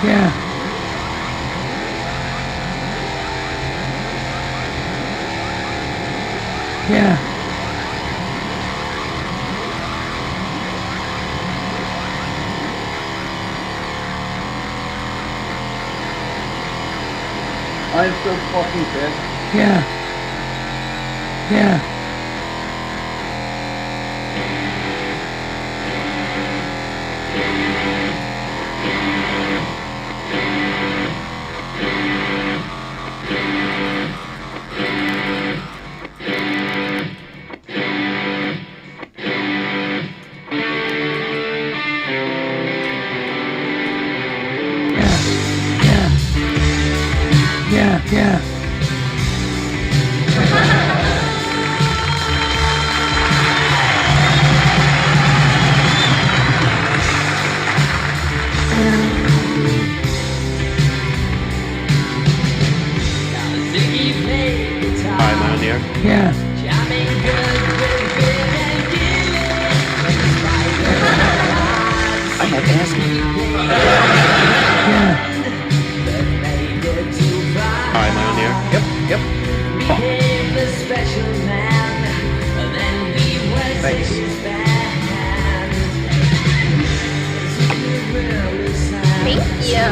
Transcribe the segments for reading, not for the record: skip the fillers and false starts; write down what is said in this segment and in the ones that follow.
Yeah. Yeah. I'm so fucking pissed. Yeah. Yeah. Yeah, yeah. Hi, am I on the air? Yeah. I have asthma. Yeah. Hi, am I on the air? Yep, yep. Thanks. Thank you.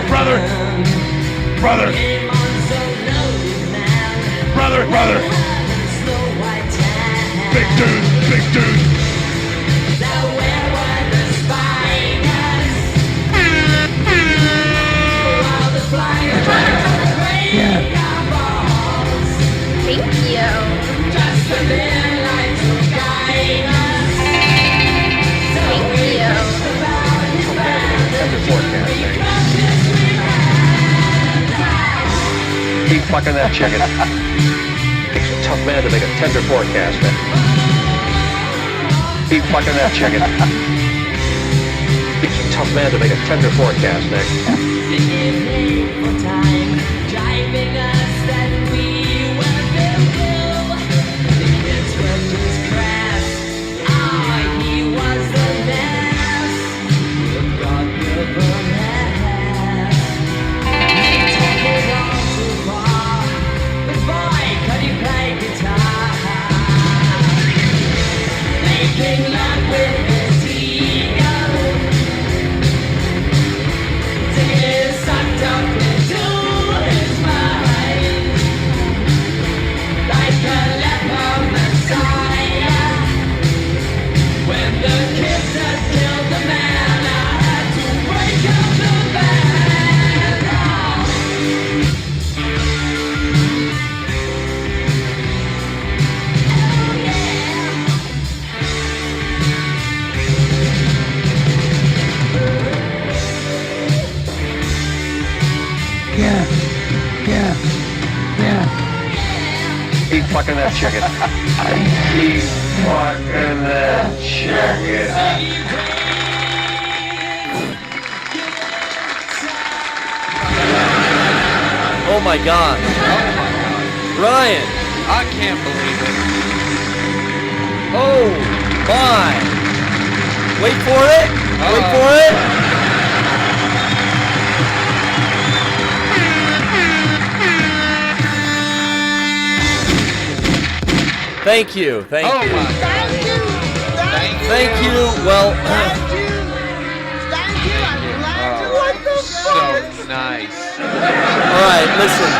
Brother! Brother! Brother! Brother! Big dude! Big dude! Yeah. Thank you. Thank you. Tender forecast, Keep fucking that chicken. Takes a tough man to make a tender forecast, man. Keep fucking that chicken. Takes a tough man to make a tender forecast, man. Yeah. Yeah. Yeah. Keep fucking that chicken. Keep fucking that chicken. Oh my God. Bryan. I can't believe it. Oh my. Wait for it. Wait for it. Thank you. Thank Oh you. my God. Thank you. Well, So nice. all right, listen.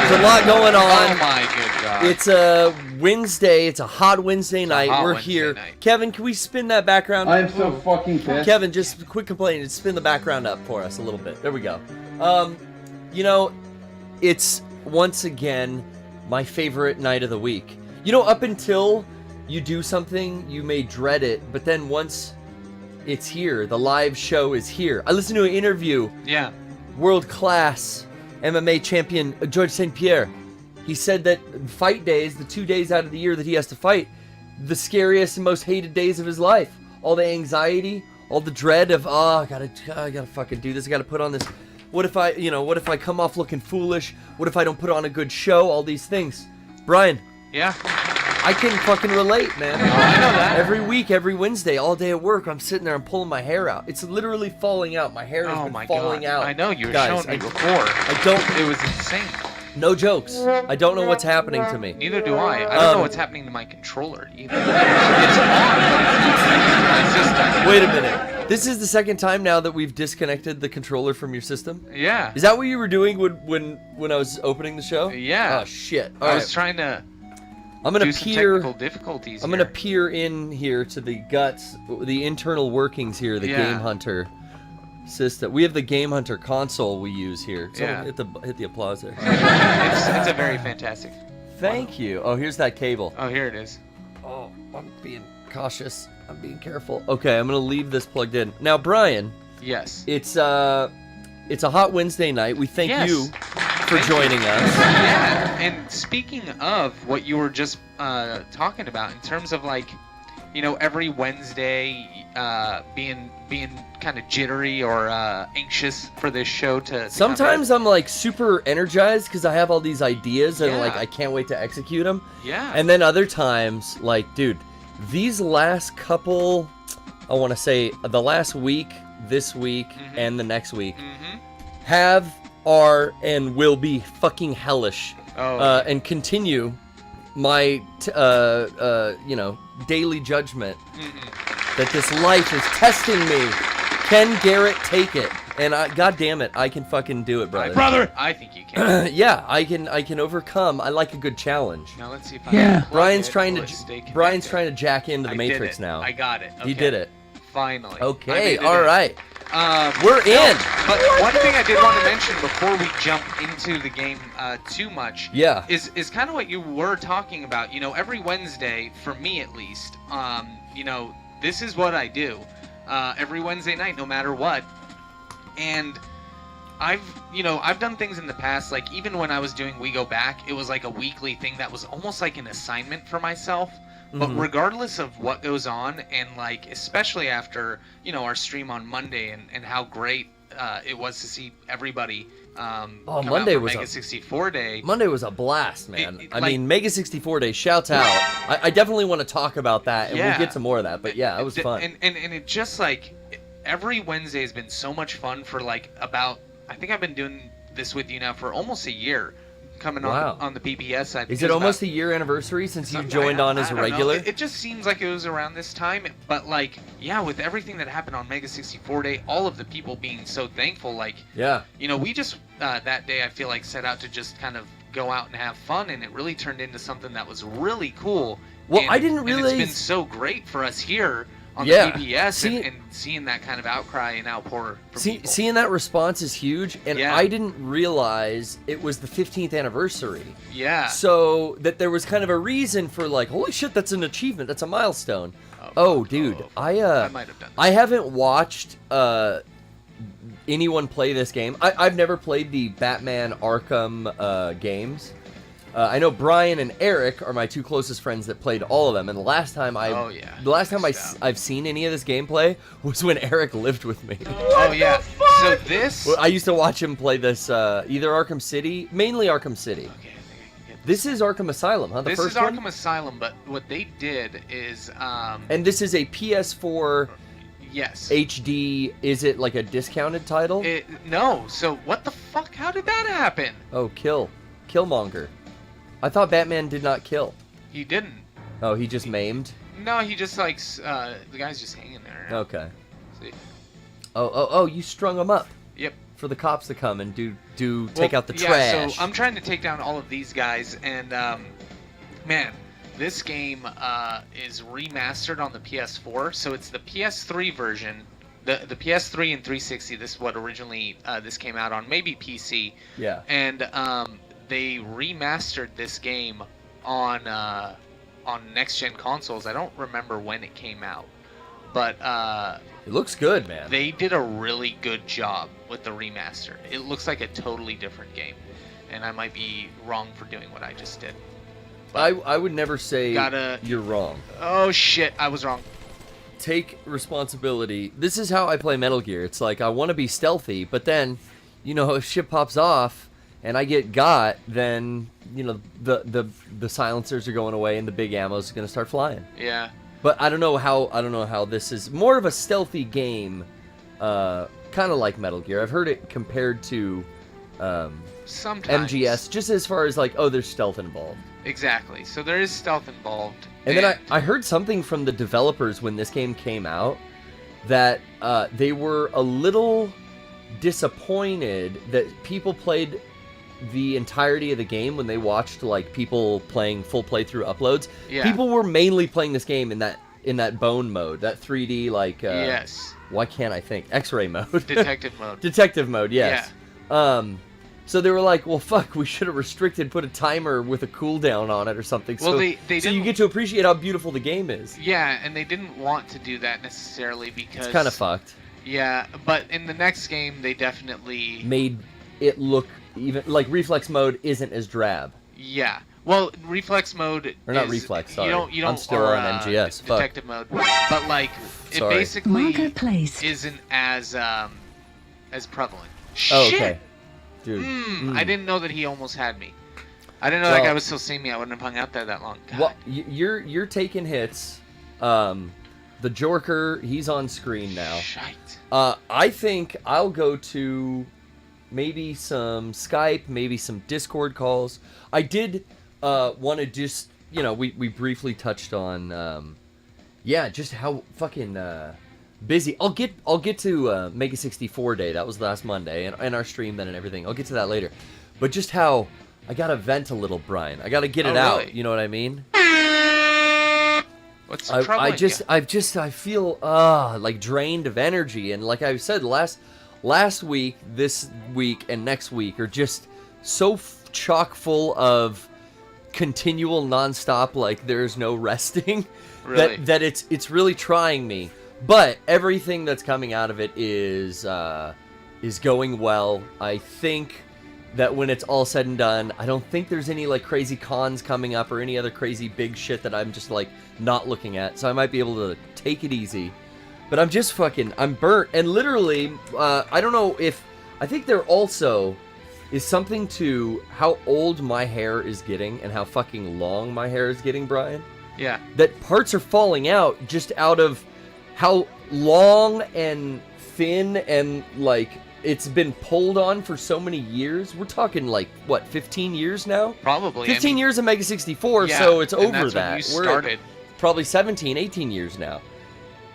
There's a lot going Oh on. my good God. It's a Wednesday. It's a hot Wednesday night. hot We're Wednesday here. night. Kevin, can we spin that background? I'm so fucking pissed. Kevin, just quit complaining and spin the background up for us a little bit. There we go. You know, it's once again my favorite night of the week. You know, up until you do something, you may dread it, but then once it's here, the live show is here. I listened to an interview, Yeah. world-class MMA champion George St. Pierre. He said that fight days, the 2 days out of the year that he has to fight, the scariest and most hated days of his life. All the anxiety, all the dread of, I gotta fucking do this. I gotta put on this What if I come off looking foolish? What if I don't put on a good show? All these things. Bryan, Yeah. I can fucking relate, man. I know that. Every week, every Wednesday, all day at work, I'm sitting there and pulling my hair out. It's literally falling out. My hair has Oh been my falling god. out. I know you were Guys, showing me I before. I don't. It was insane. No jokes. I don't know what's happening to me. Neither do I. I don't know what's happening to my controller either. It's on, but it's just Wait a minute. This is the second time now that we've disconnected the controller from your system. Yeah. Is that what you were doing when I was opening the show? Yeah. Oh shit. All I right. was trying to I'm gonna do some peer. technical difficulties. I'm gonna peer in here to the guts, the internal workings here, the Yeah. Game Hunter system. We have the Game Hunter console we use here. So Yeah. hit the applause there. It's a very fantastic. Thank you. Oh, here's that cable. Oh, here it is. Oh, I'm being cautious. I'm being careful. Okay, I'm gonna leave this plugged in. Now, Bryan, Yes. it's a hot Wednesday night. We thank Yes. you for joining us. Yeah. And speaking of what you were just talking about in terms of like, every Wednesday being kind of jittery or anxious for this show to Sometimes I'm like super energized because I have all these ideas and Yeah. like I can't wait to execute them. Yeah. And then other times, like, dude, these last couple, I want to say the last week, this week, and the next week, are, and will be fucking hellish. And continue my, daily judgment that this life is testing me. Can Garrett take it? And God damn it, I can fucking do it, brother. I think you can. Yeah, I can overcome. I like a good challenge. Now let's see if I Yeah. can plug Brian's it. trying Will to it stay connected? Brian's trying to jack into the I Matrix did it. now. I got it. He Okay. did it. Finally. Okay, all right. We're no, in. But one thing I did want to mention before we jump into the game too much, Yeah. is kind of what you were talking about. Every Wednesday, for me at least, this is what I do. Every Wednesday night, no matter what. And I've done things in the past, like even when I was doing We Go Back, it was like a weekly thing that was almost like an assignment for myself. But regardless of what goes on, and like especially after our stream on Monday and how great it was to see everybody come Monday out for was Mega 64 Day. Monday was a blast, man. It- I like- mean, Mega 64 Day, shouts out. I definitely want to talk about that, and Yeah. we'll get to more of that. But yeah, it was fun. And it just like every Wednesday has been so much fun for like about, I think I've been doing this with you now for almost a year, coming Wow. on the PBS side. Is it almost a year anniversary since you joined on as a regular? It just seems like it was around this time, but like, yeah, with everything that happened on Mega 64 Day, all of the people being so thankful, like, Yeah. we just that day I feel like set out to just kind of go out and have fun, and it really turned into something that was really cool. Well, And- I didn't and realize. it's been so great for us here on Yeah. the PBS, See- and seeing that kind of outcry and outpour from people. Seeing that response is huge, and Yeah. I didn't realize it was the 15th anniversary. Yeah. So that there was kind of a reason for like, holy shit, that's an achievement, that's a milestone. Oh, dude, I might have done. I haven't watched anyone play this game. I've never played the Batman Arkham games. I know Bryan and Eric are my two closest friends that played all of them, and the last time I've seen any of this gameplay was when Eric lived with me. Oh yeah. So this. Well, I used to watch him play this either Arkham City, mainly Arkham City. Okay, I think I can get This is Arkham Asylum, huh? The this first is Arkham one. Asylum, but what they did is And this is a PS4 yes. HD. Is it like a discounted title? No. So what the fuck? How did that happen? Oh, Killmonger. I thought Batman did not kill. He didn't. Oh, he just maimed. No, he just like the guy's just hanging there. Okay. See? Oh, you strung him up Yep. for the cops to come and take out the yeah, trash. So I'm trying to take down all of these guys, and man, this game is remastered on the PS4. So it's the PS3 version, the PS3 and 360. This is what originally this came out on, maybe PC. Yeah. And they remastered this game on next gen consoles. I don't remember when it came out, but It looks good, man. they did a really good job with the remaster. It looks like a totally different game, and I might be wrong for doing what I just did. I would never say Gotta- you're wrong. Oh shit, I was wrong. Take responsibility. This is how I play Metal Gear. It's like I want to be stealthy, but then if shit pops off and I get got, then the silencers are going away and the big ammo's going to start flying. Yeah. But I don't know how this is more of a stealthy game, kind of like Metal Gear. I've heard it compared to Sometimes. MGS, just as far as like, oh, there's stealth involved. Exactly. So there is stealth involved. And then I heard something from the developers when this game came out that they were a little disappointed that people played the entirety of the game when they watched like people playing full playthrough uploads. Yeah. People were mainly playing this game in that bone mode, that 3D like yes. Why can't I think? X-ray mode. Detective mode. Detective mode, yes. Yeah. So they were like, well, fuck, we should have put a timer with a cooldown on it or something. Well, so, they so you get to appreciate how beautiful the game is. Yeah, and they didn't want to do that necessarily because... It's kind of fucked. Yeah, but in the next game, they definitely... made it look even... Like, reflex mode isn't as drab. Yeah. Well, reflex mode Or not reflex, sorry. You don't I'm still on MGS. Detective mode. But, like, it basically isn't as prevalent. Oh, Shit! okay. Dude. I didn't know that he almost had me. I didn't know that guy was still seeing me. I wouldn't have hung out there that long. God. Well, you're taking hits. The Jorker, he's on screen now. Shite. I think I'll go to maybe some Skype, maybe some Discord calls. I did want to just, we briefly touched on, just how fucking busy. I'll get to Mega 64 Day. That was last Monday, and our stream then and everything. I'll get to that later. But just how I gotta vent a little, Brian. I gotta get it out. Really? You know what I mean? What's troubling I feel like drained of energy, and like I said last week, this week, and next week are just so chock full of continual nonstop, like there's no resting. Really? that it's really trying me. But everything that's coming out of it is going well. I think that when it's all said and done, I don't think there's any like crazy cons coming up or any other crazy big shit that I'm just like not looking at. So I might be able to take it easy. But I'm burnt. And literally, I don't know I think there also is something to how old my hair is getting and how fucking long my hair is getting, Brian. Yeah. That parts are falling out just out of how long and thin and like it's been pulled on for so many years. We're talking like what, 15 years now? Probably. 15 years of Mega 64, yeah, so it's and over that's that. When you started. We're probably 17, 18 years now.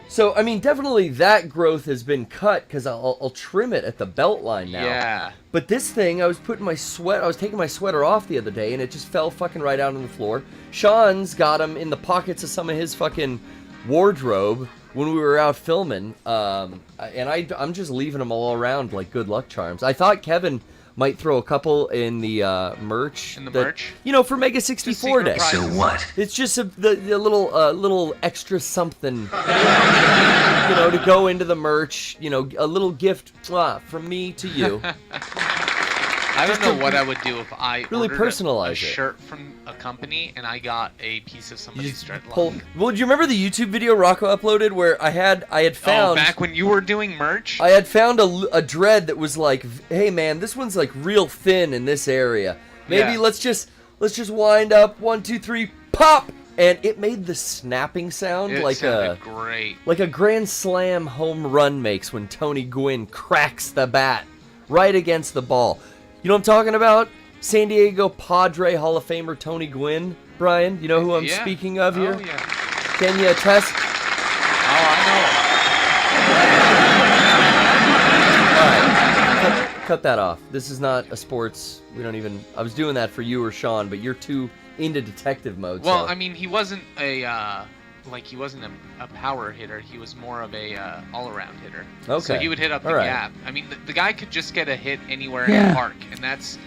So I mean, definitely that growth has been cut because I'll trim it at the belt line now. Yeah. But this thing, I was taking my sweater off the other day and it just fell fucking right out on the floor. Sean's got them in the pockets of some of his fucking wardrobe when we were out filming, and I'm just leaving them all around like good luck charms. I thought Kevin might throw a couple in the merch. In the merch? For Mega 64 Day. So what? It's just the little extra something, to go into the merch. A little gift from me to you. I don't know what I would do if I really ordered personalize a shirt from a company and I got a piece of somebody's dreadlock. Well, do you remember the YouTube video Rocco uploaded where I had found... Oh, back when you were doing merch? I had found a dread that was like, hey man, this one's like real thin in this area. Maybe let's just wind up 1, 2, 3, pop, and it made the snapping sound great. Like a grand slam home run makes when Tony Gwynn cracks the bat right against the ball. You know what I'm talking about? San Diego Padre Hall of Famer Tony Gwynn, Brian. You know who I'm speaking of here? Oh, yeah. Can you attest? Oh, All right. Cut that off. This is not a sports. I was doing that for you or Sean, but you're too into detective mode. Well, so. I mean, he wasn't a power hitter. He was more of a all-around hitter. Okay. So he would hit up the gap. I mean, the guy could just get a hit anywhere in the park, and that's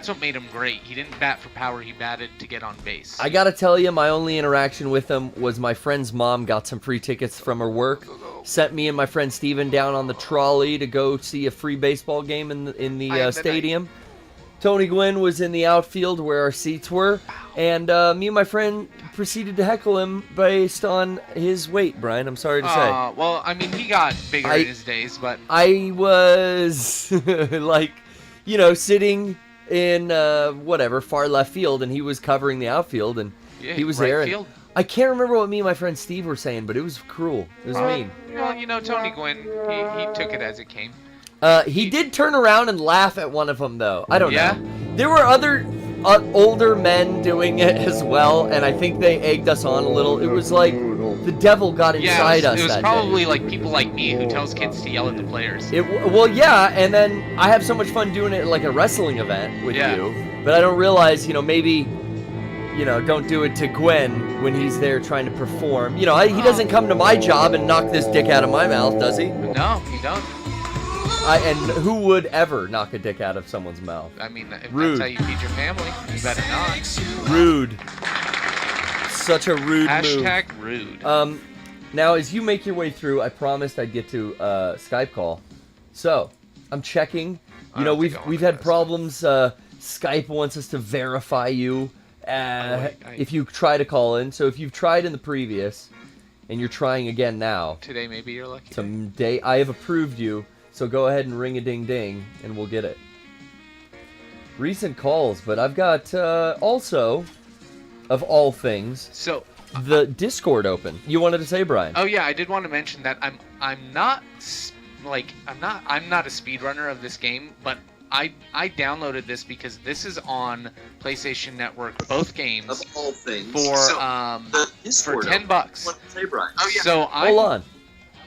what made him great. He didn't bat for power. He batted to get on base. I gotta tell you, my only interaction with him was my friend's mom got some free tickets from her work, sent me and my friend Steven down on the trolley to go see a free baseball game in the stadium. Tony Gwynn was in the outfield where our seats were, and me and my friend proceeded to heckle him based on his weight, Brian. I'm sorry to say. Well, I mean, he got bigger in his days, but... I was, like, you know, sitting in whatever far left field, and he was covering the outfield, and Yeah, he was right there. And field. I can't remember what me and my friend Steve were saying, but it was cruel. It was mean. Well, you know, Tony Gwynn, he took it as it came. He did turn around and laugh at one of them, though. I don't Yeah? know. There were other older men doing it as well, and I think they egged us on a little. It was like the devil got inside us it was that probably day. like people like me who tells kids to yell at the players. Well, yeah, and then I have so much fun doing it at like a wrestling event with Yeah. you, but I don't realize, you know, maybe, you know, don't do it to Gwen when he's there trying to perform. You know, he doesn't come to my job and knock this dick out of my mouth, does he? No, you don't. And who would ever knock a dick out of someone's mouth? I mean, if Rude. that's how you feed your family, you better not. Rude. Such a rude Hashtag rude. move. Now, as you make your way through, I promised I'd get to Skype call. So, I'm checking. You know, we've had problems. Skype wants us to verify you if you try to call in. So if you've tried in the previous, and you're trying again now, Today maybe you're lucky. today I have approved you. So go ahead and ring a ding ding, and we'll get it. Recent calls, but I've got also, of all things, So, the Discord open. You wanted to say, Brian? oh yeah, I did want to mention that I'm not a speedrunner of this game, but I downloaded this because this is on PlayStation Network, both games, Of all things. for Discord $10. Say, Brian. Oh, yeah. So Hold on.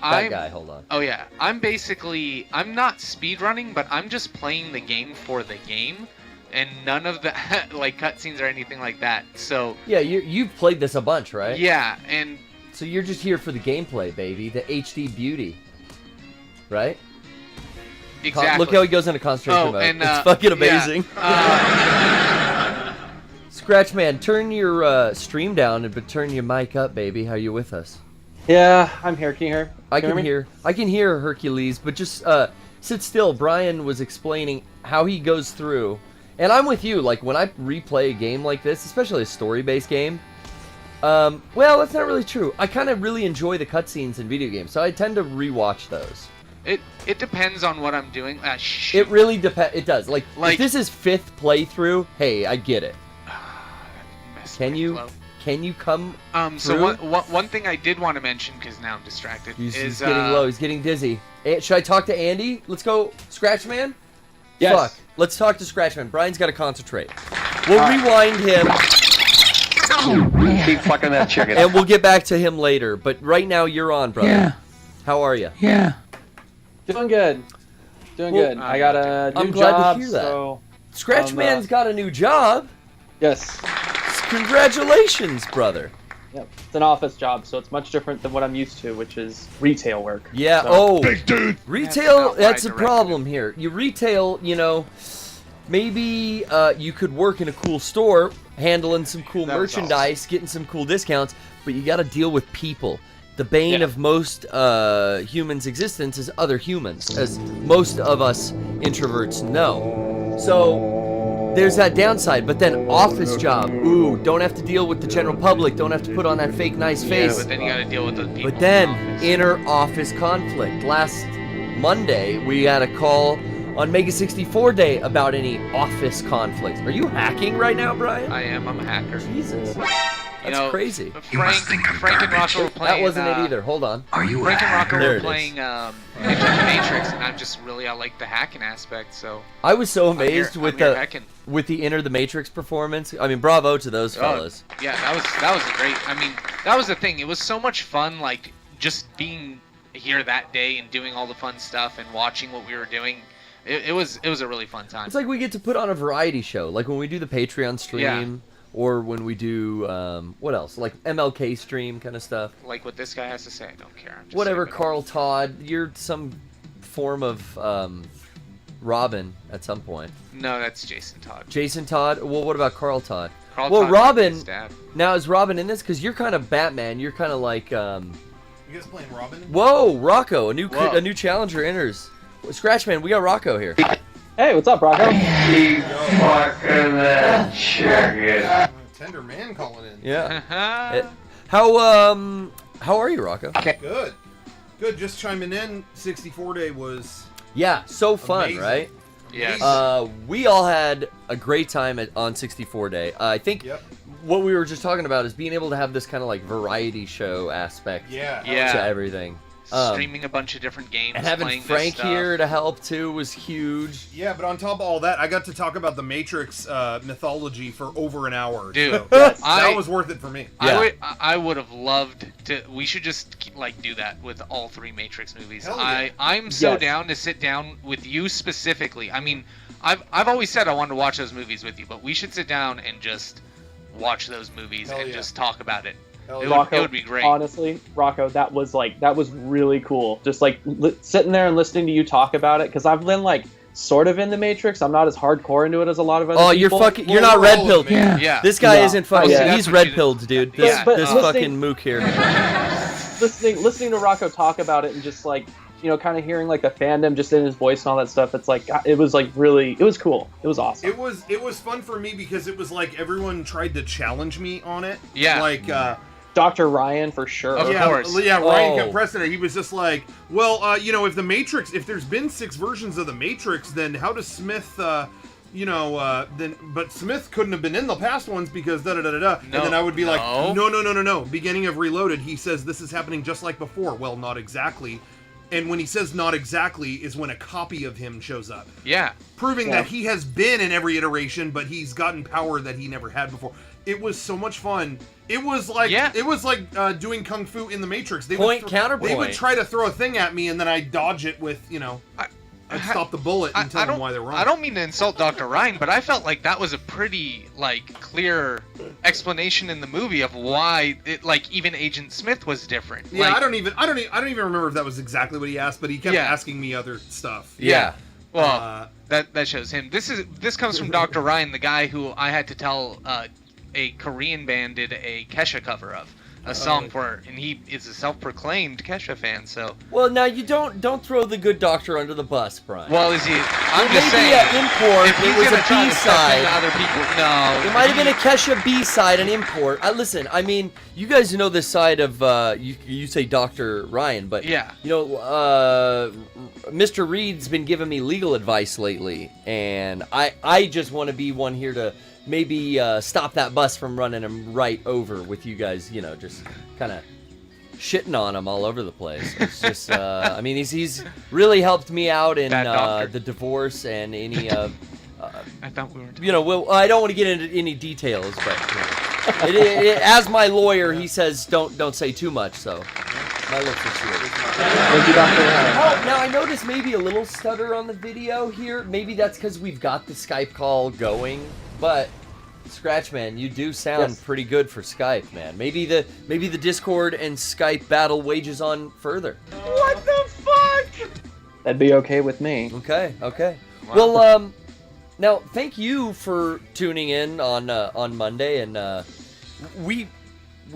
That I'm guy, hold on. Oh yeah, I'm not speedrunning, but I'm just playing the game for the game, and none of the like cutscenes or anything like that. So Yeah, you've played this a bunch, right? yeah, and So you're just here for the gameplay, baby. The HD beauty. Right? exactly. Look how he goes into concentration mode. and It's fucking yeah, amazing. Scratchman, turn your stream down, but turn your mic up, baby. How you with us? Yeah, I'm here. Can you hear? I Can you can hear. I can hear Hercules, but just sit still. Brian was explaining how he goes through, and I'm with you. Like when I replay a game like this, especially a story-based game. Well, that's not really true. I kind of really enjoy the cutscenes in video games, so I tend to rewatch those. It depends on what I'm doing. It really depends. It does. Like if Like- this is 5th playthrough, hey, I get it. Can you come? So through? one thing I did want to mention, because now I'm distracted, He's is getting low. He's getting dizzy. Should I talk to Andy? Let's go, Scratchman. Yes. Fuck. Let's talk to Scratchman. Brian's got to concentrate. We'll rewind him, Keep fucking that chicken. and we'll get back to him later. But right now, you're on, brother. Yeah. How are you? Yeah. Doing good. Doing Well, good. I got a new I'm glad to job, hear that. so Scratchman's got a new job. yes. Congratulations, brother. Yep. It's an office job, so it's much different than what I'm used to, which is retail work. Yeah. So- Oh, dude. retail. That's That's a about right problem here. You retail. You know, maybe you could work in a cool store, handling some cool That was merchandise, getting some cool discounts, but you got to deal with people. The bane Yeah. of most humans' existence is other humans, as most of us introverts know. So there's that downside, but then office job. Ooh, don't have to deal with the general public. Don't have to put on that fake nice Yeah, face. but then you got to deal with the people. But then, in the office. inner office conflict. Last Monday, we had a call on Mega 64 Day about any office conflict. Are you hacking right now, Brian? I'm a hacker. Jesus. You That's know, crazy. Frank and Rocco were playing. That wasn't it either. Hold on. Are you Frank and Rocco There were it is. playing Enter the Matrix, and I like the hacking aspect. So I was so I'm here- amazed I'm with here the hacking. with the Enter the Matrix performance. I mean, bravo to those fellas. Yeah, that was a great. I mean, that was the thing. It was so much fun, like just being here that day and doing all the fun stuff and watching what we were doing. It was a really fun time. It's like we get to put on a variety show, like when we do the Patreon stream, or when we do what else, like MLK stream kind of stuff. Like what this guy has to say, I don't care. I'm just Whatever, saying it. Carl Todd, you're some form of Robin at some point. No, that's Jason Todd. Jason Todd. Well, what about Carl Todd? Carl Well, Todd Robin- his dad. Now is Robin in this? Because you're kind of Batman. You're kind of like. You guys playing Robin? Whoa, Rocco! Whoa. A new challenger enters. Scratchman, we got Rocco here. Hey, what's up, Rocco? Keep fucking that chicken. Tender man calling in. Yeah. How are you, Rocco? Good. Good. Just chiming in. 64 Day was Yeah, so fun, Amazing. right? Yes. We all had a great time on 64 Day. I think what we were just talking about is being able to have this kind of like variety show aspect to everything. Streaming a bunch of different games, and having playing Frank this stuff. here to help too was huge. Yeah, but on top of all that, I got to talk about the Matrix mythology for over an hour. Dude, so that was worth it for me. I would have loved to. We should just like do that with all 3 Matrix movies. Hell yeah. I'm so down to sit down with you specifically. I mean, I've always said I wanted to watch those movies with you, but we should sit down and just watch those movies and just talk about it. It would be great. Honestly, Rocco, that was really cool. Just like sitting there and listening to you talk about it, because I've been like sort of in the Matrix. I'm not as hardcore into it as a lot of other people. You're not red pilled. Yeah. This guy isn't fucking. He's red pilled, pilled, dude. This fucking mook here. listening to Rocco talk about it and just like, you know, kind of hearing like the fandom just in his voice and all that stuff. It's like it was cool. It was awesome. It was fun for me because it was like everyone tried to challenge me on it. Yeah. Like Dr. Ryan for sure. Of course. Yeah, Ryan kept pressing it. He was just like, well, you know, if there's been 6 versions of the Matrix, then how does Smith, but Smith couldn't have been in the past ones because da-da-da-da-da. And then I would be like, no. Beginning of Reloaded, he says this is happening just like before. Well, not exactly. And when he says not exactly is when a copy of him shows up. Yeah. Proving that he has been in every iteration, but he's gotten power that he never had before. It was so much fun. It was like doing kung fu in the Matrix. Counterpoint. They would try to throw a thing at me, and then I'd dodge it with, I'd stop the bullet and tell them why they're wrong. I don't mean to insult Dr. Ryan, but I felt like that was a pretty clear explanation in the movie of why even Agent Smith was different. Yeah, I don't even remember if that was exactly what he asked, but he kept asking me other stuff. Yeah. Well, that shows him. This comes from Dr. Ryan, the guy who I had to tell a Korean band did a Kesha cover of. A song for, and he is a self-proclaimed Kesha fan. So well, now you don't throw the good doctor under the bus, Bryan. Well, is he? I'm just saying. An import. It was a B-side. Other people, no. It might have been a Kesha B-side, an import. Listen, I mean, you guys know this side of you say Dr. Ryan, but Mr. Reed's been giving me legal advice lately, and I just want to be one here to maybe stop that bus from running him right over with you guys, just kind of shitting on him all over the place. It's just, I mean, he's really helped me out in the divorce and any, I thought we were. I don't want to get into any details, but as my lawyer, he says don't say too much, so my lips are sealed. Thank you, Dr. Ryan. Oh, now I noticed maybe a little stutter on the video here. Maybe that's because we've got the Skype call going. But Scratchman, you do sound pretty good for Skype, man. Maybe the Discord and Skype battle wages on further. What the fuck? That'd be okay with me. Okay. Wow. Well, now thank you for tuning in on Monday, and we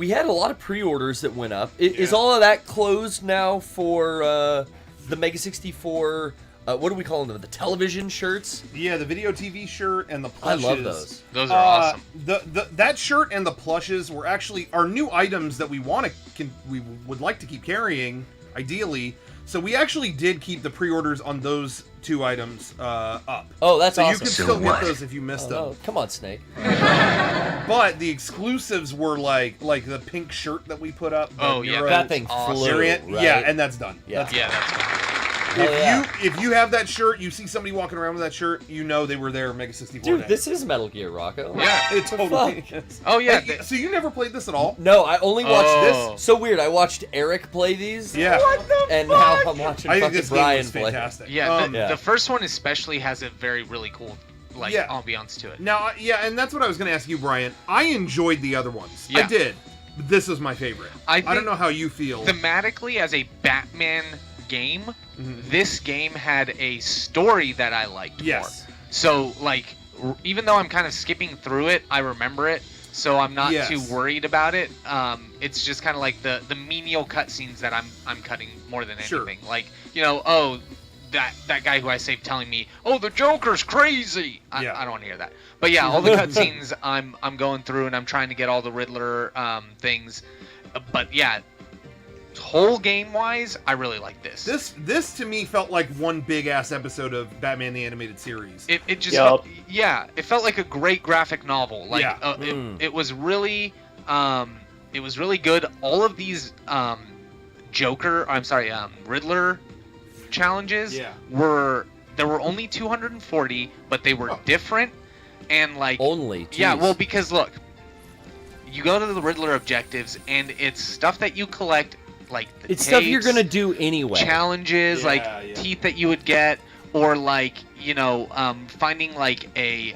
had a lot of pre-orders that went up. Is all of that closed now for the Mega 64? What do we call them? The television shirts? Yeah, the video TV shirt and the plushes. I love those. Those are awesome. That shirt and the plushes were actually our new items that we would like to keep carrying, ideally. So we actually did keep the pre-orders on those 2 items up. Oh, that's so awesome. You can still get those if you missed them. Oh, come on, Snake. But the exclusives were like the pink shirt that we put up. That thing flew, right? Yeah, and that's done. Yeah, that's done. If you have that shirt, you see somebody walking around with that shirt, you know they were there Mega 64 Dude, Day. this is Metal Gear, Rocco. Yeah, it totally is. Oh, yeah. Hey, so you never played this at all? No, I only watched this. So weird. I watched Eric play these. Yeah. What the and fuck? now I'm watching I think fucking this game Bryan was play. fantastic. Yeah, the first one especially has a really cool ambiance to it. Now, and that's what I was going to ask you, Bryan. I enjoyed the other ones. Yeah. I did. But this was my favorite. I don't know how you feel. Thematically, as a Batman game, this game had a story that I liked more. So, even though I'm kind of skipping through it, I remember it, so I'm not too worried about it. It's just kind of like the menial cutscenes that I'm cutting more than anything. Like, that guy who I saved telling me, "Oh, the Joker's crazy." I don't want to hear that. But yeah, all the cutscenes I'm going through, and I'm trying to get all the Riddler things. But yeah, whole game wise, I really like this. This to me felt like one big ass episode of Batman the Animated Series. It just felt, it felt like a great graphic novel. Like it was really good. All of these Riddler challenges were only 240, but they were different and like only. Geez. Yeah, well, because look, you go to the Riddler objectives and it's stuff that you collect, like the it's stuff you're gonna do anyway. Challenges teeth that you would get, or like finding like a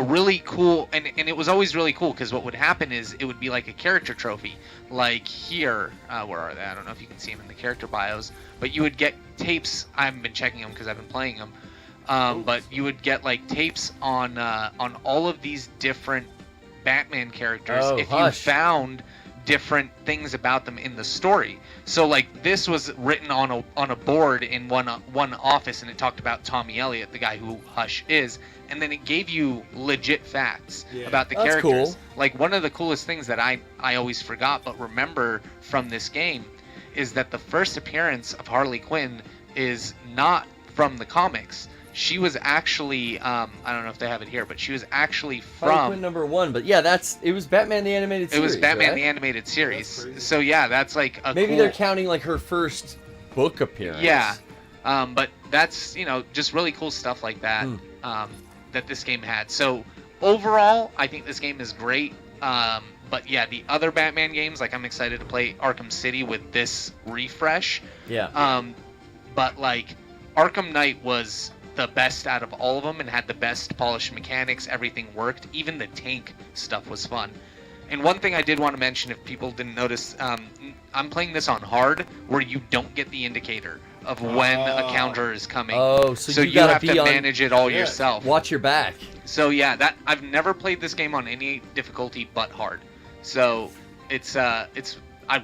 really cool, and it was always really cool because what would happen is it would be like a character trophy. Like here, where are they? I don't know if you can see them in the character bios, but you would get tapes. I haven't been checking them because I've been playing them. But you would get like tapes on all of these different Batman characters if you found different things about them in the story. So like this was written on a board in one office, and it talked about Tommy Elliott, the guy who Hush is, and then it gave you legit facts about the characters. Cool. Like one of the coolest things that I always forgot but remember from this game is that the first appearance of Harley Quinn is not from the comics. She was actually, I don't know if they have it here, but she was actually from Quinn #1. But yeah, it was Batman the Animated Series. It was Batman right? the Animated Series. So yeah, that's like a maybe cool... they're counting like her first book appearance. Yeah, but that's just really cool stuff like that that this game had. So overall, I think this game is great. But yeah, the other Batman games, like I'm excited to play Arkham City with this refresh. Yeah. But like Arkham Knight was the best out of all of them and had the best polished mechanics. Everything worked. Even the tank stuff was fun. And one thing I did want to mention, if people didn't notice, I'm playing this on hard, where you don't get the indicator of when a counter is coming. Oh, so you have to manage it all yourself. Watch your back. So yeah, that I've never played this game on any difficulty but hard. So it's I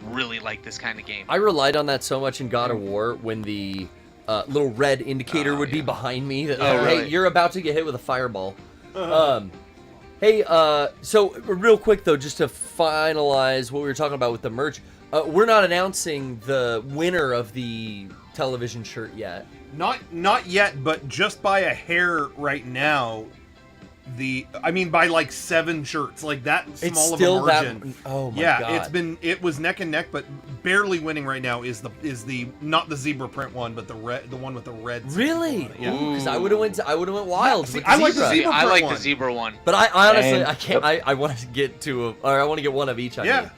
really like this kind of game. I relied on that so much in God of War when the little red indicator would be behind me that hey, you're about to get hit with a fireball. Hey, so real quick though, just to finalize what we were talking about with the merch, we're not announcing the winner of the television shirt yet. Not yet, but just by a hair right now. By like 7 shirts, like that small of a margin. Oh my god! It was neck and neck, but barely winning right now is the not the zebra print one, but the one with the red. Really? Because I would have went wild. See, I like the zebra print I like one. the zebra one. But I honestly I can't. I want to get I want to get one of each. Yeah.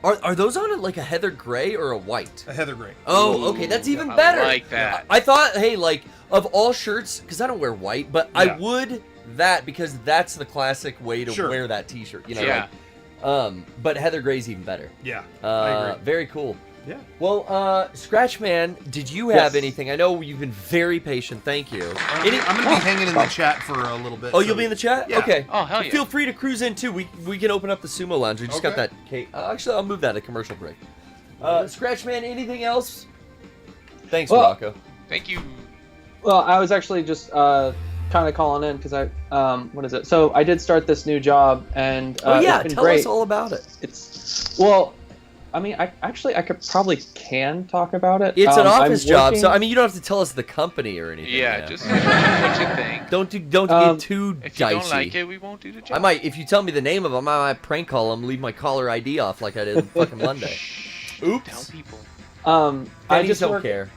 Are those on like a heather gray or a white? A heather gray. Oh, okay, that's even better. I like that. I thought, hey, like of all shirts, because I don't wear white, but I would that because that's the classic way to wear that T-shirt. You know. Yeah. But heather gray's even better. Yeah. I agree. Very cool. Yeah. Well, Scratchman, did you have anything? I know you've been very patient. Thank you. I'm going to be hanging in the chat for a little bit. Oh, you'll be in the chat? Yeah. Okay. Oh, hell yeah. Feel free to cruise in, too. We can open up the Sumo Lounge. We just got that cake. Actually, I'll move that to commercial break. Scratchman, anything else? Thanks, Rocco. Thank you. Well, I was actually just kind of calling in because what is it? So I did start this new job, and it's been tell great. us all about it. I mean, I could probably talk about it. It's an office job, so I mean, you don't have to tell us the company or anything. Yeah, just what you think. Don't get too dicey. If you don't like it, we won't do the job. I might, if you tell me the name of them, I might prank call them, leave my caller ID off like I did fucking Monday. Oops. Tell people. I just don't care.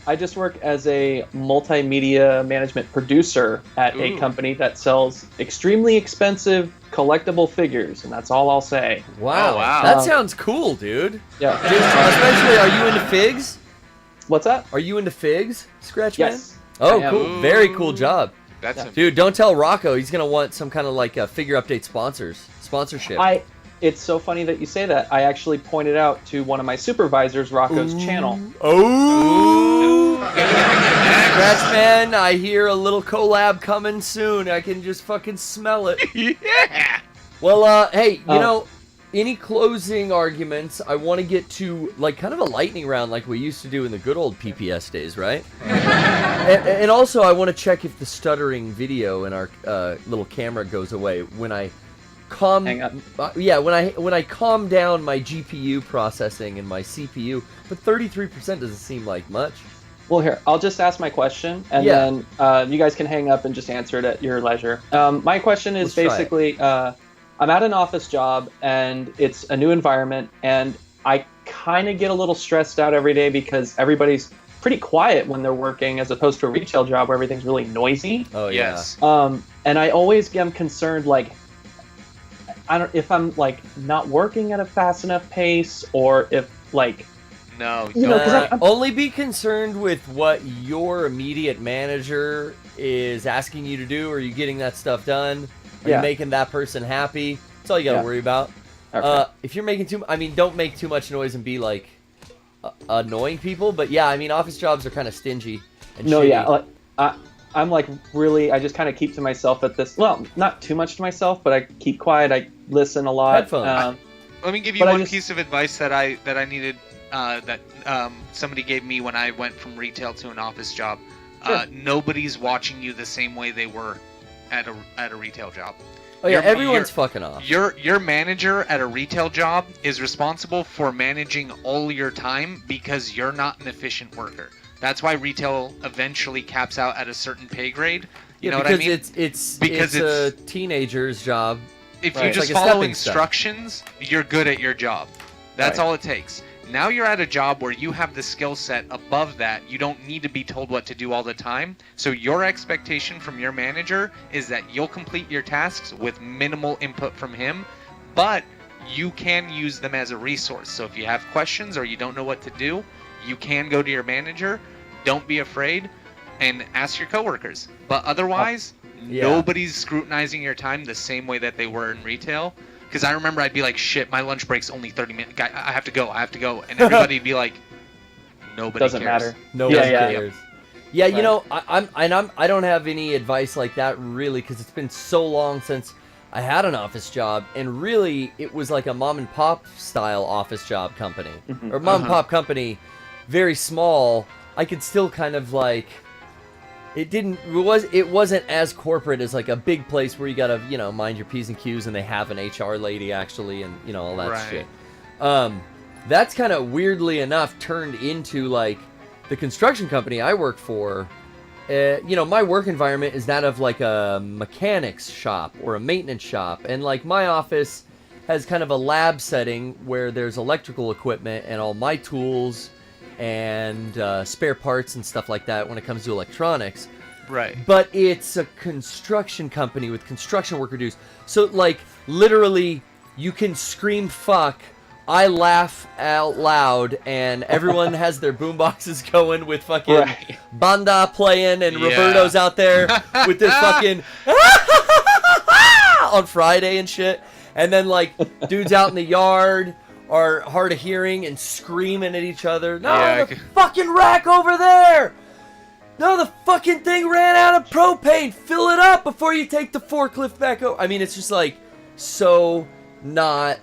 I just work as a multimedia management producer at a company that sells extremely expensive collectible figures, and that's all I'll say. Wow, that sounds cool, dude. Yeah. Especially, are you into figs? What's that? Are you into figs, Scratchman? Yes. Oh, cool. Very cool job. That's dude, don't tell Rocco. He's going to want some kind of like a figure update sponsorship. It's so funny that you say that. I actually pointed out to one of my supervisors Rocco's channel. Oh! Scratchman, I hear a little collab coming soon. I can just fucking smell it. Yeah! Well, hey, you know, any closing arguments? I want to get to, like, kind of a lightning round like we used to do in the good old PPS days, right? and also, I want to check if the stuttering video in our little camera goes away when I calm. hang up. Yeah, when I calm down my GPU processing and my CPU, but 33% doesn't seem like much. Well, here, I'll just ask my question, and Yeah. then you guys can hang up and just answer it at your leisure. My question is Let's try basically, I'm at an office job, and it's a new environment, and I kind of get a little stressed out every day because everybody's pretty quiet when they're working, as opposed to a retail job where everything's really noisy. Oh, yeah. Yes. And I always am concerned, like, if I'm like not working at a fast enough pace, or if like. No, You know, 'cause I'm- only be concerned with what your immediate manager is asking you to do. Are you getting that stuff done? Are you making that person happy? That's all you gotta worry about. Okay. If you're making don't make too much noise and be like annoying people. But yeah, I mean, office jobs are kind of stingy and No, shitty. yeah, like, I'm like really. I just kind of keep to myself at this. Well, not too much to myself, but I keep quiet. I listen a lot. Headphones. Let me give you but I one just- piece of advice that I needed that somebody gave me when I went from retail to an office job. Sure. Nobody's watching you the same way they were at a retail job. Oh yeah, Your- everyone's your- fucking off. Your manager at a retail job is responsible for managing all your time because you're not an efficient worker. That's why retail eventually caps out at a certain pay grade. You know what I mean? Because it's a teenager's job. If Right. you It's just like a follow stepping stone. instructions, you're good at your job. That's Right. all it takes. Now you're at a job where you have the skill set above that. You don't need to be told what to do all the time. So your expectation from your manager is that you'll complete your tasks with minimal input from him, but you can use them as a resource. So if you have questions or you don't know what to do, you can go to your manager. Don't be afraid and ask your coworkers. But otherwise, Yeah. nobody's scrutinizing your time the same way that they were in retail. Because I remember I'd be like, shit, my lunch break's only 30 minutes. I have to go. And everybody'd be like, nobody Doesn't cares. matter. Nobody Yeah. cares. Yeah, you Right. know, I don't have any advice like that really, because it's been so long since I had an office job, and really it was like a mom and pop style office job company, or mom and pop company, very small. I could still kind of like. It wasn't as corporate as like a big place where you gotta, you know, mind your P's and Q's, and they have an HR lady actually, and you know, all that Right. shit. That's kind of weirdly enough turned into like the construction company I work for. You know, my work environment is that of like a mechanics shop or a maintenance shop, and like my office has kind of a lab setting where there's electrical equipment and all my tools and spare parts and stuff like that when it comes to electronics. Right. But it's a construction company with construction worker dues. So, like, literally, you can scream fuck, I laugh out loud, and everyone has their boomboxes going with fucking Right. Banda playing, and Yeah. Roberto's out there with this fucking on Friday and shit. And then, like, dudes out in the yard are hard of hearing and screaming at each other. No, Yeah, the fucking rack over there! No, the fucking thing ran out of propane. Fill it up before you take the forklift back over. I mean, it's just like so not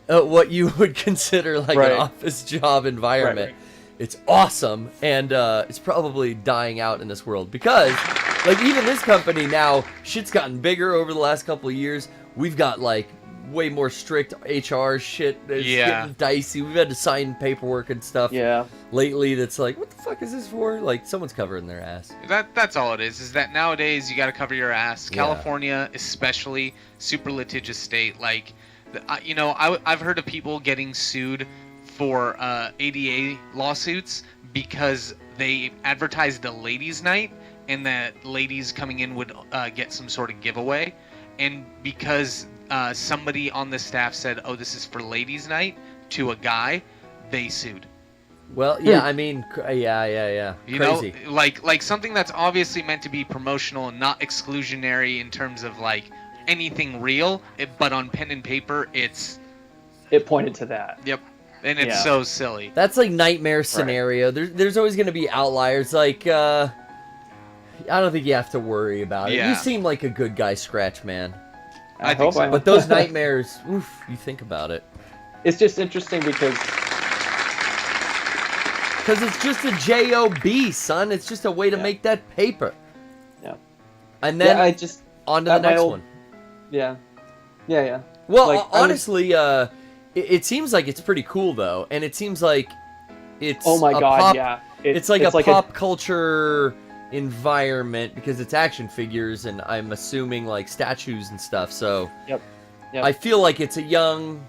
what you would consider like Right. an office job environment. Right. It's awesome, and it's probably dying out in this world because, like, even this company now, shit's gotten bigger over the last couple of years. We've got like way more strict HR shit. It's getting dicey. We've had to sign paperwork and stuff Yeah. lately that's like, what the fuck is this for? Like, someone's covering their ass. That's all it is that nowadays you got to cover your ass. Yeah. California, especially, super litigious state. Like, you know, I've heard of people getting sued for ADA lawsuits because they advertised a ladies' night and that ladies coming in would get some sort of giveaway. And because somebody on the staff said, oh, this is for ladies' night to a guy, they sued. Well, yeah, I mean, yeah. You Crazy. know, like something that's obviously meant to be promotional and not exclusionary in terms of like anything real, but on pen and paper, it pointed to that. Yep, and it's so silly. That's like nightmare scenario. There's always going to be outliers. Like, I don't think you have to worry about it. Yeah. You seem like a good guy, Scratch Man. I think so. But those nightmares, oof, you think about it. It's just interesting because it's just a job, son. It's just a way to make that paper. Yeah. And then I just on to the at my next old- one. Yeah. Well, Like, honestly, it seems like it's pretty cool though, and it seems like it's Oh my a god, pop, yeah. It's like a pop culture environment because it's action figures and I'm assuming like statues and stuff. So Yep. I feel like it's a young,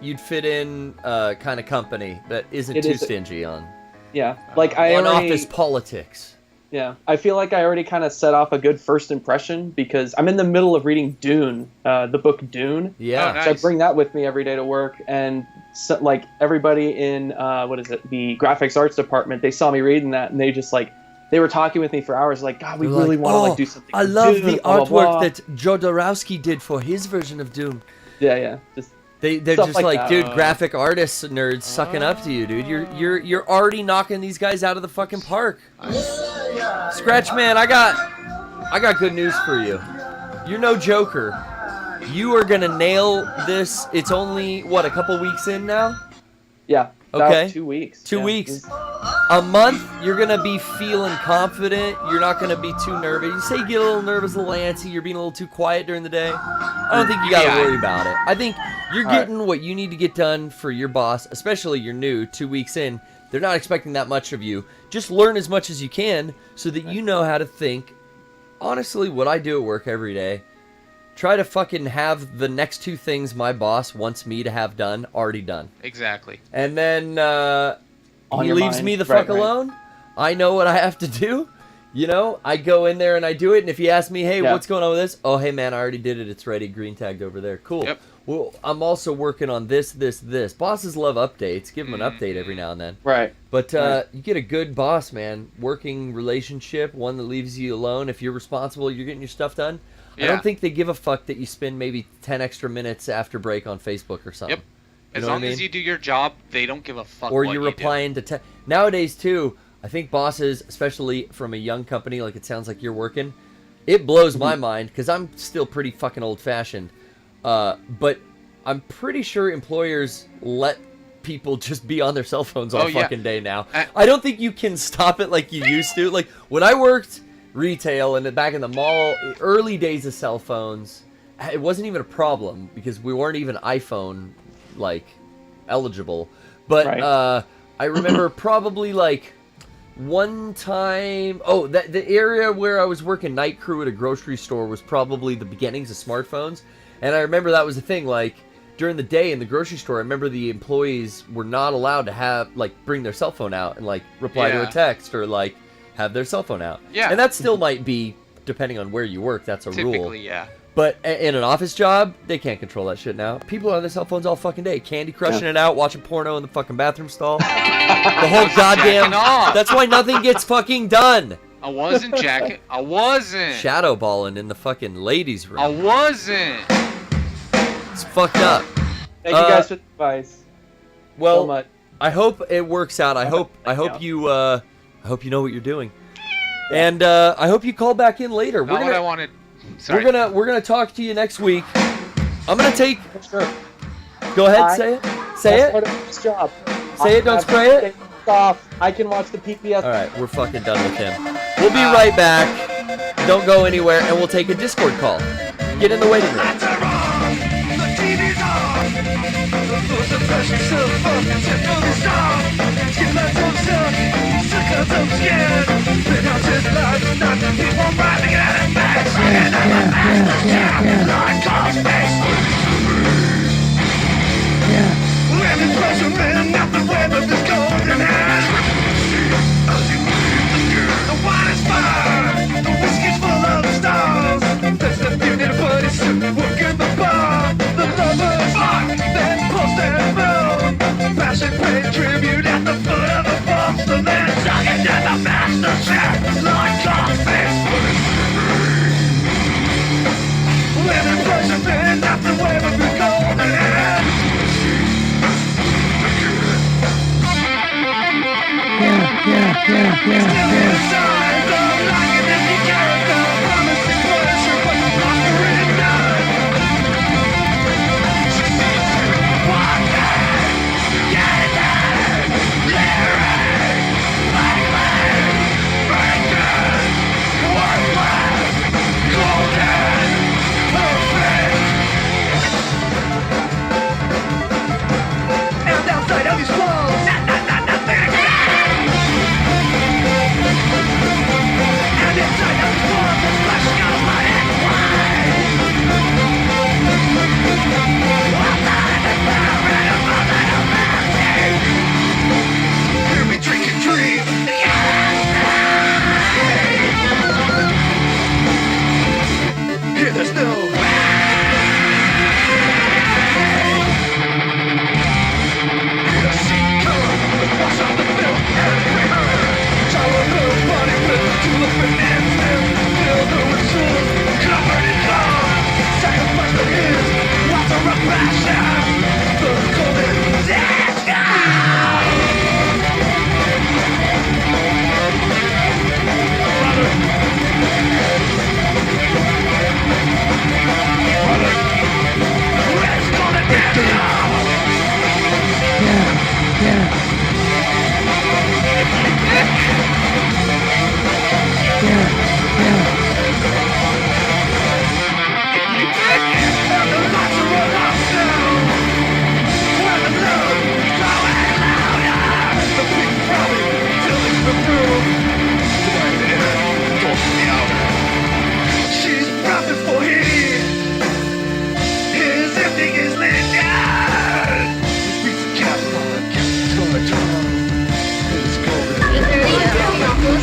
you'd fit in kind of company that isn't too stingy on. Yeah, like I already. office politics. Yeah, I feel like I already kind of set off a good first impression because I'm in the middle of reading Dune, the book Dune. Yeah. Oh, nice. So I bring that with me every day to work, and so, like everybody in the graphics arts department, they saw me reading that, and they just like they were talking with me for hours, like, God, we They're really like, want to like do something. I with love Dune, the blah, blah, artwork blah." that Jodorowsky did for his version of Doom. Yeah, just They're stuff just like, that. dude, graphic artists nerds sucking up to you, dude. You're already knocking these guys out of the fucking park. Scratch Man, I got good news for you. You're no joker. You are gonna nail this. It's only what, a couple weeks in now? Yeah. About Okay. 2 weeks. 2 yeah. weeks. A month, you're gonna be feeling confident. You're not gonna be too nervous. You say you get a little nervous, a little antsy. You're being a little too quiet during the day. I don't think you gotta worry about it. I think you're getting what you need to get done for your boss, especially you're new, 2 weeks in. They're not expecting that much of you. Just learn as much as you can so that you know how to think. Honestly, what I do at work every day, try to fucking have the next 2 things my boss wants me to have done already done. Exactly. And then On he your leaves mind. me the Right, fuck alone. I know what I have to do. You know, I go in there and I do it. And if he asks me, hey, what's going on with this? Oh, hey, man, I already did it. It's ready. Green tagged over there. Cool. Yep. Well, I'm also working on this. Bosses love updates. Give them an update every now and then. Right. But you get a good boss, man. Working relationship, one that leaves you alone. If you're responsible, you're getting your stuff done. Yeah. I don't think they give a fuck that you spend maybe 10 extra minutes after break on Facebook or something. Yep. You As know what long I mean? as you do your job, they don't give a fuck. Or what you're you replying to nowadays too. I think bosses, especially from a young company like it sounds like you're working, it blows my mind because I'm still pretty fucking old-fashioned. But I'm pretty sure employers let people just be on their cell phones all fucking day now. I don't think you can stop it like you used to. Like when I worked retail and back in the mall, early days of cell phones, it wasn't even a problem because we weren't even iPhone like eligible. But I remember probably like one time, the area where I was working night crew at a grocery store was probably the beginnings of smartphones. And I remember that was the thing, like during the day in the grocery store, I remember the employees were not allowed to have like bring their cell phone out and like reply to a text or like have their cell phone out. Yeah. And that still might be, depending on where you work, that's a rule. Typically, yeah. But in an office job, they can't control that shit now. People are on their cell phones all fucking day. Candy crushing it out, watching porno in the fucking bathroom stall. The whole goddamn... That's why nothing gets fucking done. I wasn't jacking. I wasn't. Shadow balling in the fucking ladies' room. I wasn't. It's fucked up. Thank you guys for the advice. Well, so much. I hope it works out. I hope you know what you're doing. And I hope you call back in later. Not what I wanted. Sorry. We're gonna talk to you next week. I'm gonna take. Sure. Go ahead, say it. Say it. This job. Say it. Don't spray it. Off. I can watch the PPS. All right, we're fucking done with him. We'll be right back. Don't go anywhere, and we'll take a Discord call. Get in the waiting room. She's profit for him. His everything is lit down. Piece of Capcom,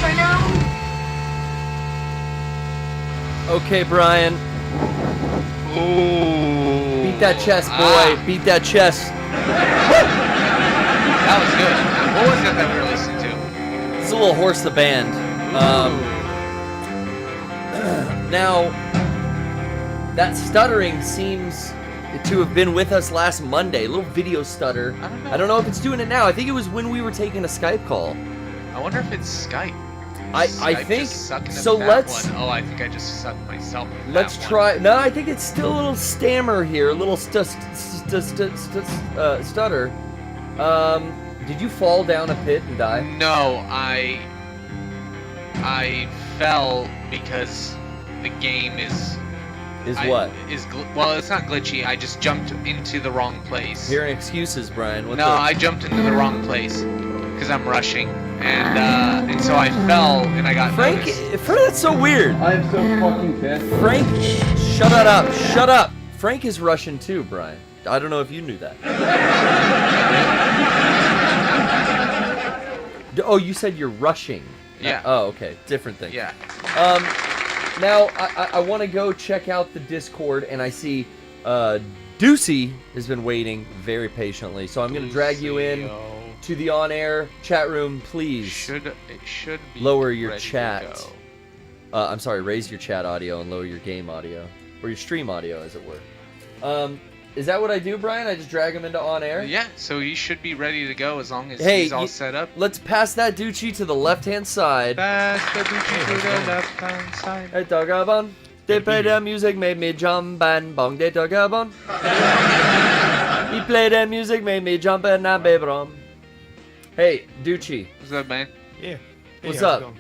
right now? Okay, Bryan. Ooh. Beat that chest, boy. Beat that chest. That was good. What was it that we were listening to? It's a little Horse the Band. Now, that stuttering seems to have been with us last Monday. A little video stutter. I don't know if it's doing it now. I think it was when we were taking a Skype call. I wonder if it's Skype. I Skype think just sucking so. at Let's that one. Oh, I think I just sucked myself. At let's that try. No, I think it's still a little stammer here, a little stutter. Did you fall down a pit and die? One. No, I fell because the game is what? Well, it's not glitchy. I just jumped into the wrong place. Hearing excuses, Bryan. What No, I jumped into the wrong place because I'm rushing, and so I fell and I got Frank, noticed. that's so weird. I am so fucking pissed. Frank, shut up, shut up. Frank is Russian too, Bryan. I don't know if you knew that. Oh, you said you're rushing. Yeah. Oh, okay. Different thing. Yeah. Now, I want to go check out the Discord, and I see Deucey has been waiting very patiently. So I'm going to drag you in to the on-air chat room, please. It should be lower your ready to chat. go. I'm sorry, raise your chat audio and lower your game audio. Or your stream audio, as it were. Is that what I do, Bryan? I just drag him into on-air? Yeah, so he should be ready to go as long as Hey, he's all set up. Let's pass that Ducci to the left-hand side. Pass the Gucci to the left-hand side. Hey, Dogabon. They play their music, made me jump and bong. They Dogabon. He played their music, made me jump and I baby rum. Hey, Ducci. What's up, man? Yeah. Hey, What's how's up? it going?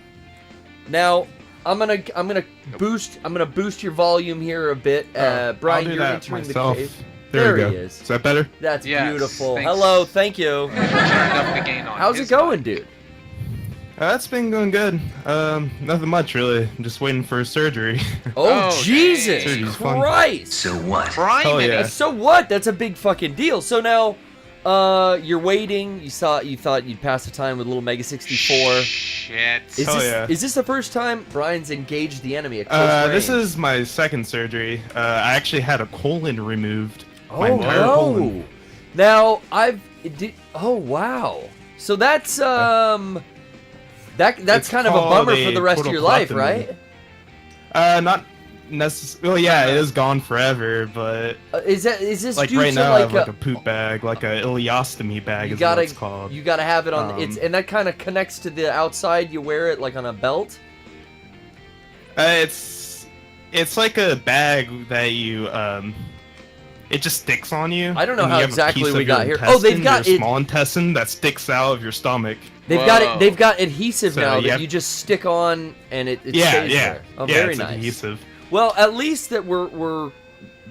Now, I'm gonna boost your volume here a bit. Bryan, I'll do you're that entering myself. the cave. There we he go. is. Is that better? That's Yes, beautiful. thanks. Hello, thank you. Turned up the gain on How's his it going, mic. dude? That's been going good. Nothing much really. I'm just waiting for surgery. Oh, Oh, Jesus Surgery's fun. Christ! So what? Bryan, Oh, yeah. So what? That's a big fucking deal. So now, you're waiting. You thought you'd pass the time with little Mega 64. Shit. Is this the first time Bryan's engaged the enemy at close range? This is my second surgery. I actually had a colon removed. My Oh entire no! colon. Now oh wow! So that's that's It's kind of a called bummer for a the rest of your life, portal right? Not necessarily. Well, yeah, it is gone forever, but Is this like due right to now, I have like like a poop bag, like a ileostomy bag you is gotta what it's called. you gotta have it on and that kind of connects to the outside. You wear it like on a belt. It's like a bag that you it just sticks on you. I don't know and how you have a exactly piece we of your got here. Oh, they've intestine, got your it. small intestine that sticks out of your stomach. They've got it. They've got adhesive So now you that have- you just stick on and it Yeah, stays yeah, there. Oh, yeah, very it's nice. adhesive. Well, at least that we're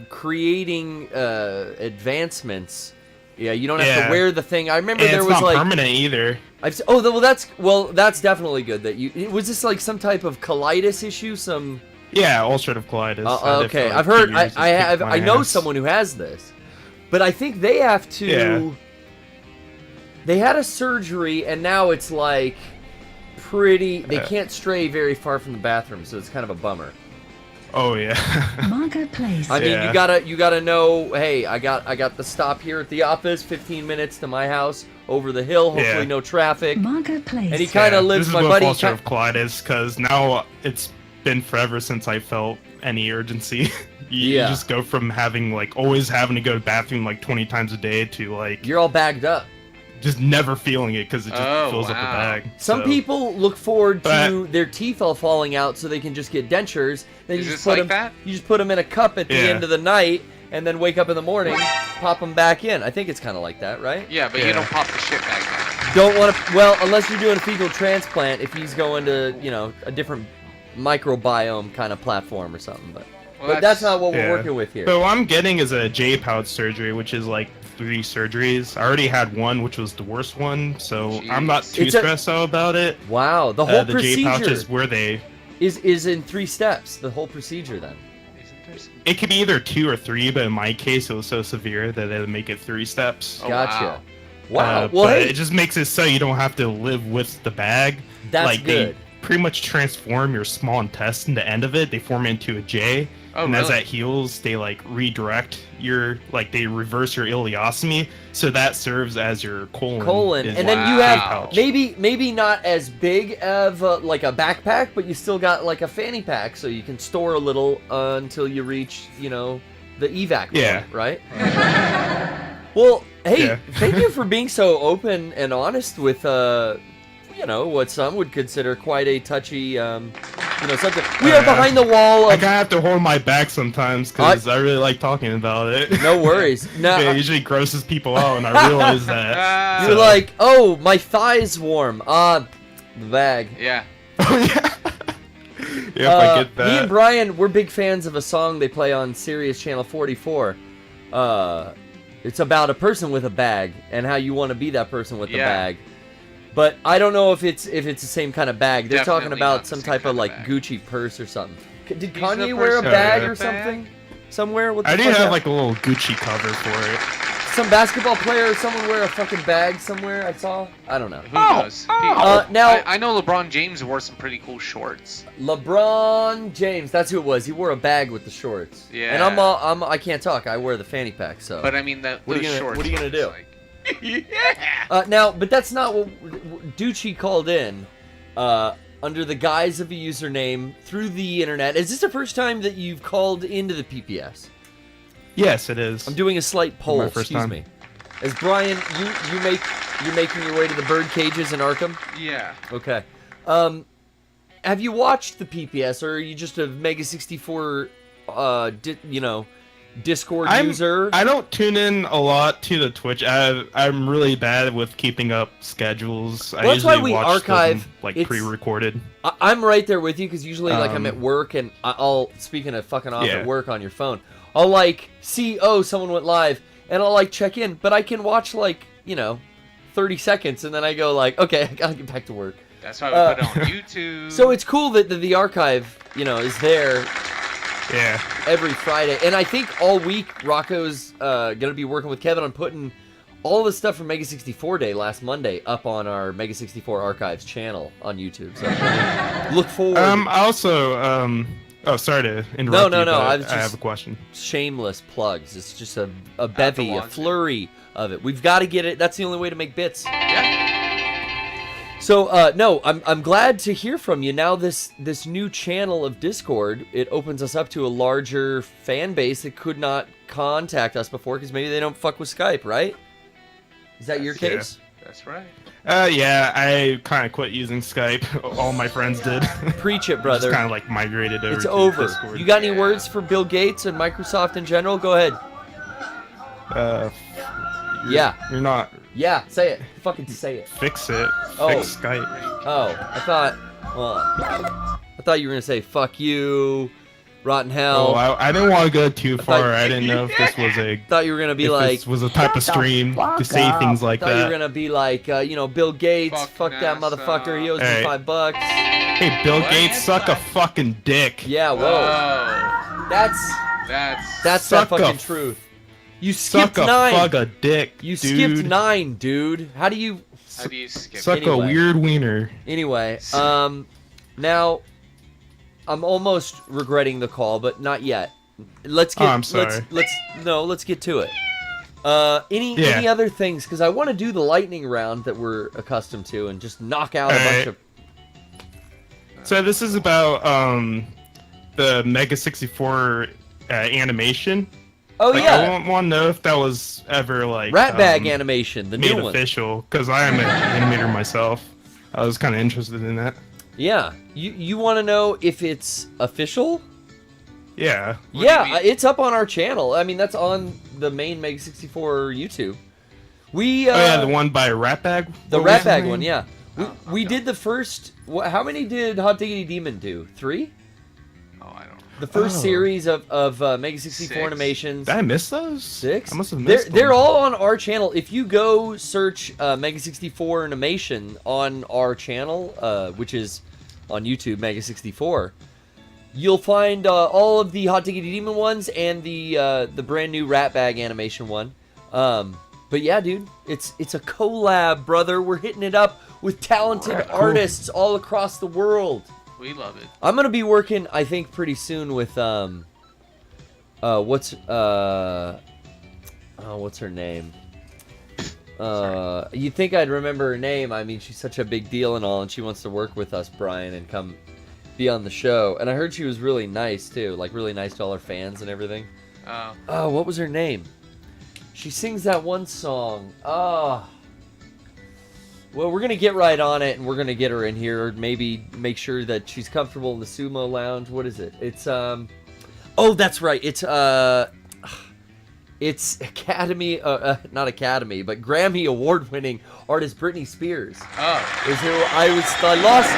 creating advancements. Yeah, you don't have to Yeah. wear the thing. I remember And there it's was not like permanent either. that's definitely good that you was this like some type of colitis issue, some Yeah, ulcerative colitis. I had it for, okay, like, I've 2 heard years, it's kicked my I know ass. someone who has this. But I think they have to Yeah. They had a surgery and now it's like they can't stray very far from the bathroom, so it's kind of a bummer. Oh yeah. Marketplace. I mean, Yeah. you gotta know. Hey, I got the stop here at the office, 15 minutes to my house, over the hill. Hopefully, Yeah. no traffic. Marketplace. And he kind of lives. This is My with buddy. ulcerative colitis, because now it's been forever since I felt any urgency. you Yeah. just go from having like always having to go to the bathroom like 20 times a day to like You're all bagged up. just never feeling it because it just fills up the bag. Some So- people look forward But- to their teeth all falling out so they can just get dentures. Then Is you this just put like them. that? You just put them in a cup at the Yeah. end of the night, and then wake up in the morning, pop them back in. I think it's kind of like that, right? Yeah, but you Yeah. don't pop the shit back down. Don't want to. Well, unless you're doing a fecal transplant, if he's going to, a different microbiome kind of platform or something. But that's not what we're Yeah. working with here. But what I'm getting is a J-pouch surgery, which is like 3 surgeries. I already had one, which was the worst one, so Jeez. I'm not too stressed out about it. Wow, the whole the procedure J pouches were they? is in 3 steps. The whole procedure then. It could be either 2 or 3, but in my case, it was so severe that they would make it 3 steps. Oh, Gotcha. Wow. Well, but hey, it just makes it so you don't have to live with the bag. that's like good. they pretty much transform your small intestine. The end of it, they form it into a J. Oh, and as really? that heals, they like redirect your they reverse your ileostomy, so that serves as your colon. And then you have maybe not as big of like a backpack, but you still got like a fanny pack, so you can store a little until you reach the evac point, right? Well, hey, thank you for being so open and honest with what some would consider quite a touchy subject. We are behind the wall. I kind of have to hold my back sometimes because I really like talking about it. No worries. No, it usually grosses people out, and I realize that. You're like, oh, my thigh's warm. The bag. Yeah. Oh yeah. Yep, I get that. Me and Bryan, we're big fans of a song they play on Sirius Channel 44. It's about a person with a bag and how you want to be that person with the bag. But I don't know if it's the same kind of bag. They're talking about some type of like Gucci purse or something. Did Kanye wear a bag or something somewhere? What the I fuck did have like a little Gucci cover for it. Some basketball player or someone wear a fucking bag somewhere I saw? I don't know. Who knows? Now I know LeBron James wore some pretty cool shorts. LeBron James, that's who it was. He wore a bag with the shorts. Yeah. And I can't talk. I wear the fanny pack. So. But I mean those shorts. What are you gonna do? Like... Now, but that's not what Ducci called in. Under the guise of a username through the internet. Is this the first time that you've called into the PPS? Yes, it is. I'm doing a slight poll. Excuse me. As Bryan, you're making your way to the bird cages in Arkham? Yeah. Okay. Have you watched the PPS, or are you just a Mega 64, Discord user? I don't tune in a lot to the Twitch. I'm really bad with keeping up schedules. Well, that's why we archive them, pre-recorded. I'm right there with you because usually I'm at work and I'll speaking of fucking off at work on your phone. I'll see someone went live and I'll check in, but I can watch 30 seconds and then I go okay, I gotta get back to work. That's why we put it on YouTube. So it's cool that the archive is there. Yeah. Every Friday. And I think all week Rocco's going to be working with Kevin on putting all the stuff from Mega 64 Day last Monday up on our Mega 64 Archives channel on YouTube. So look forward. Also, sorry to interrupt you, No. I have a question. Shameless plugs. It's just a bevy, a flurry of it. We've got to get it. That's the only way to make bits. Yeah. So, no, I'm glad to hear from you. Now this new channel of Discord, it opens us up to a larger fan base that could not contact us before because maybe they don't fuck with Skype, right? Is that your case? That's right. Yeah, I kind of quit using Skype. All my friends did. Preach it, brother. Just kind of migrated over It's to over. Discord. You got any words for Bill Gates and Microsoft in general? Go ahead. You're not... Yeah, say it. Fucking say it. Fix it. Oh. Fix Skype. Oh, I thought you were gonna say fuck you, rotten hell. Oh, I didn't want to go too far. I didn't know if this was a... Thought you were gonna be this was a type of stream to say things like that. Thought you were gonna be Bill Gates, fuck that motherfucker, he owes me $5. Hey, Bill Gates, suck a fucking dick. Yeah, whoa. That's the fucking truth. You skipped 9. Suck a dick, You dude. skipped 9, dude. How do you skip? Suck a weird wiener. Anyway, now I'm almost regretting the call, but not yet. Let's get. I'm sorry. Let's get to it. Any other things? Because I want to do the lightning round that we're accustomed to and just knock out a bunch of. So this is about the Mega 64 animation. Oh yeah. I want to know if that was ever Ratbag animation, the new one. Made official, because I am an animator myself. I was kind of interested in that. Yeah. You want to know if it's official? Yeah. Yeah, it's up on our channel. I mean, that's on the main Mega 64 YouTube. The one by Ratbag? The Ratbag one, yeah. We did the first... How many did Hot Diggity Demon do? 3? Oh, I don't know. The first series of Mega 64 animations. Did I miss those? 6? I must have missed They're them. all on our channel. If you go search Mega 64 animation on our channel, which is on YouTube, Mega 64, you'll find all of the Hot Diggity Demon ones and the brand new Rat Bag animation one. But yeah, dude, it's a collab, brother. We're hitting it up with talented artists all across the world. We love it. I'm gonna be working, I think, pretty soon with what's her name? You'd think I'd remember her name. I mean, she's such a big deal and all, and she wants to work with us, Bryan, and come be on the show. And I heard she was really nice too, like really nice to all her fans and everything. Oh, what was her name? She sings that one song. Oh. Well, we're going to get right on it, and we're going to get her in here. Maybe make sure that she's comfortable in the sumo lounge. What is it? It's, oh, that's right. It's Academy, not Academy, but Grammy Award-winning artist Britney Spears. Oh. Is who I lost.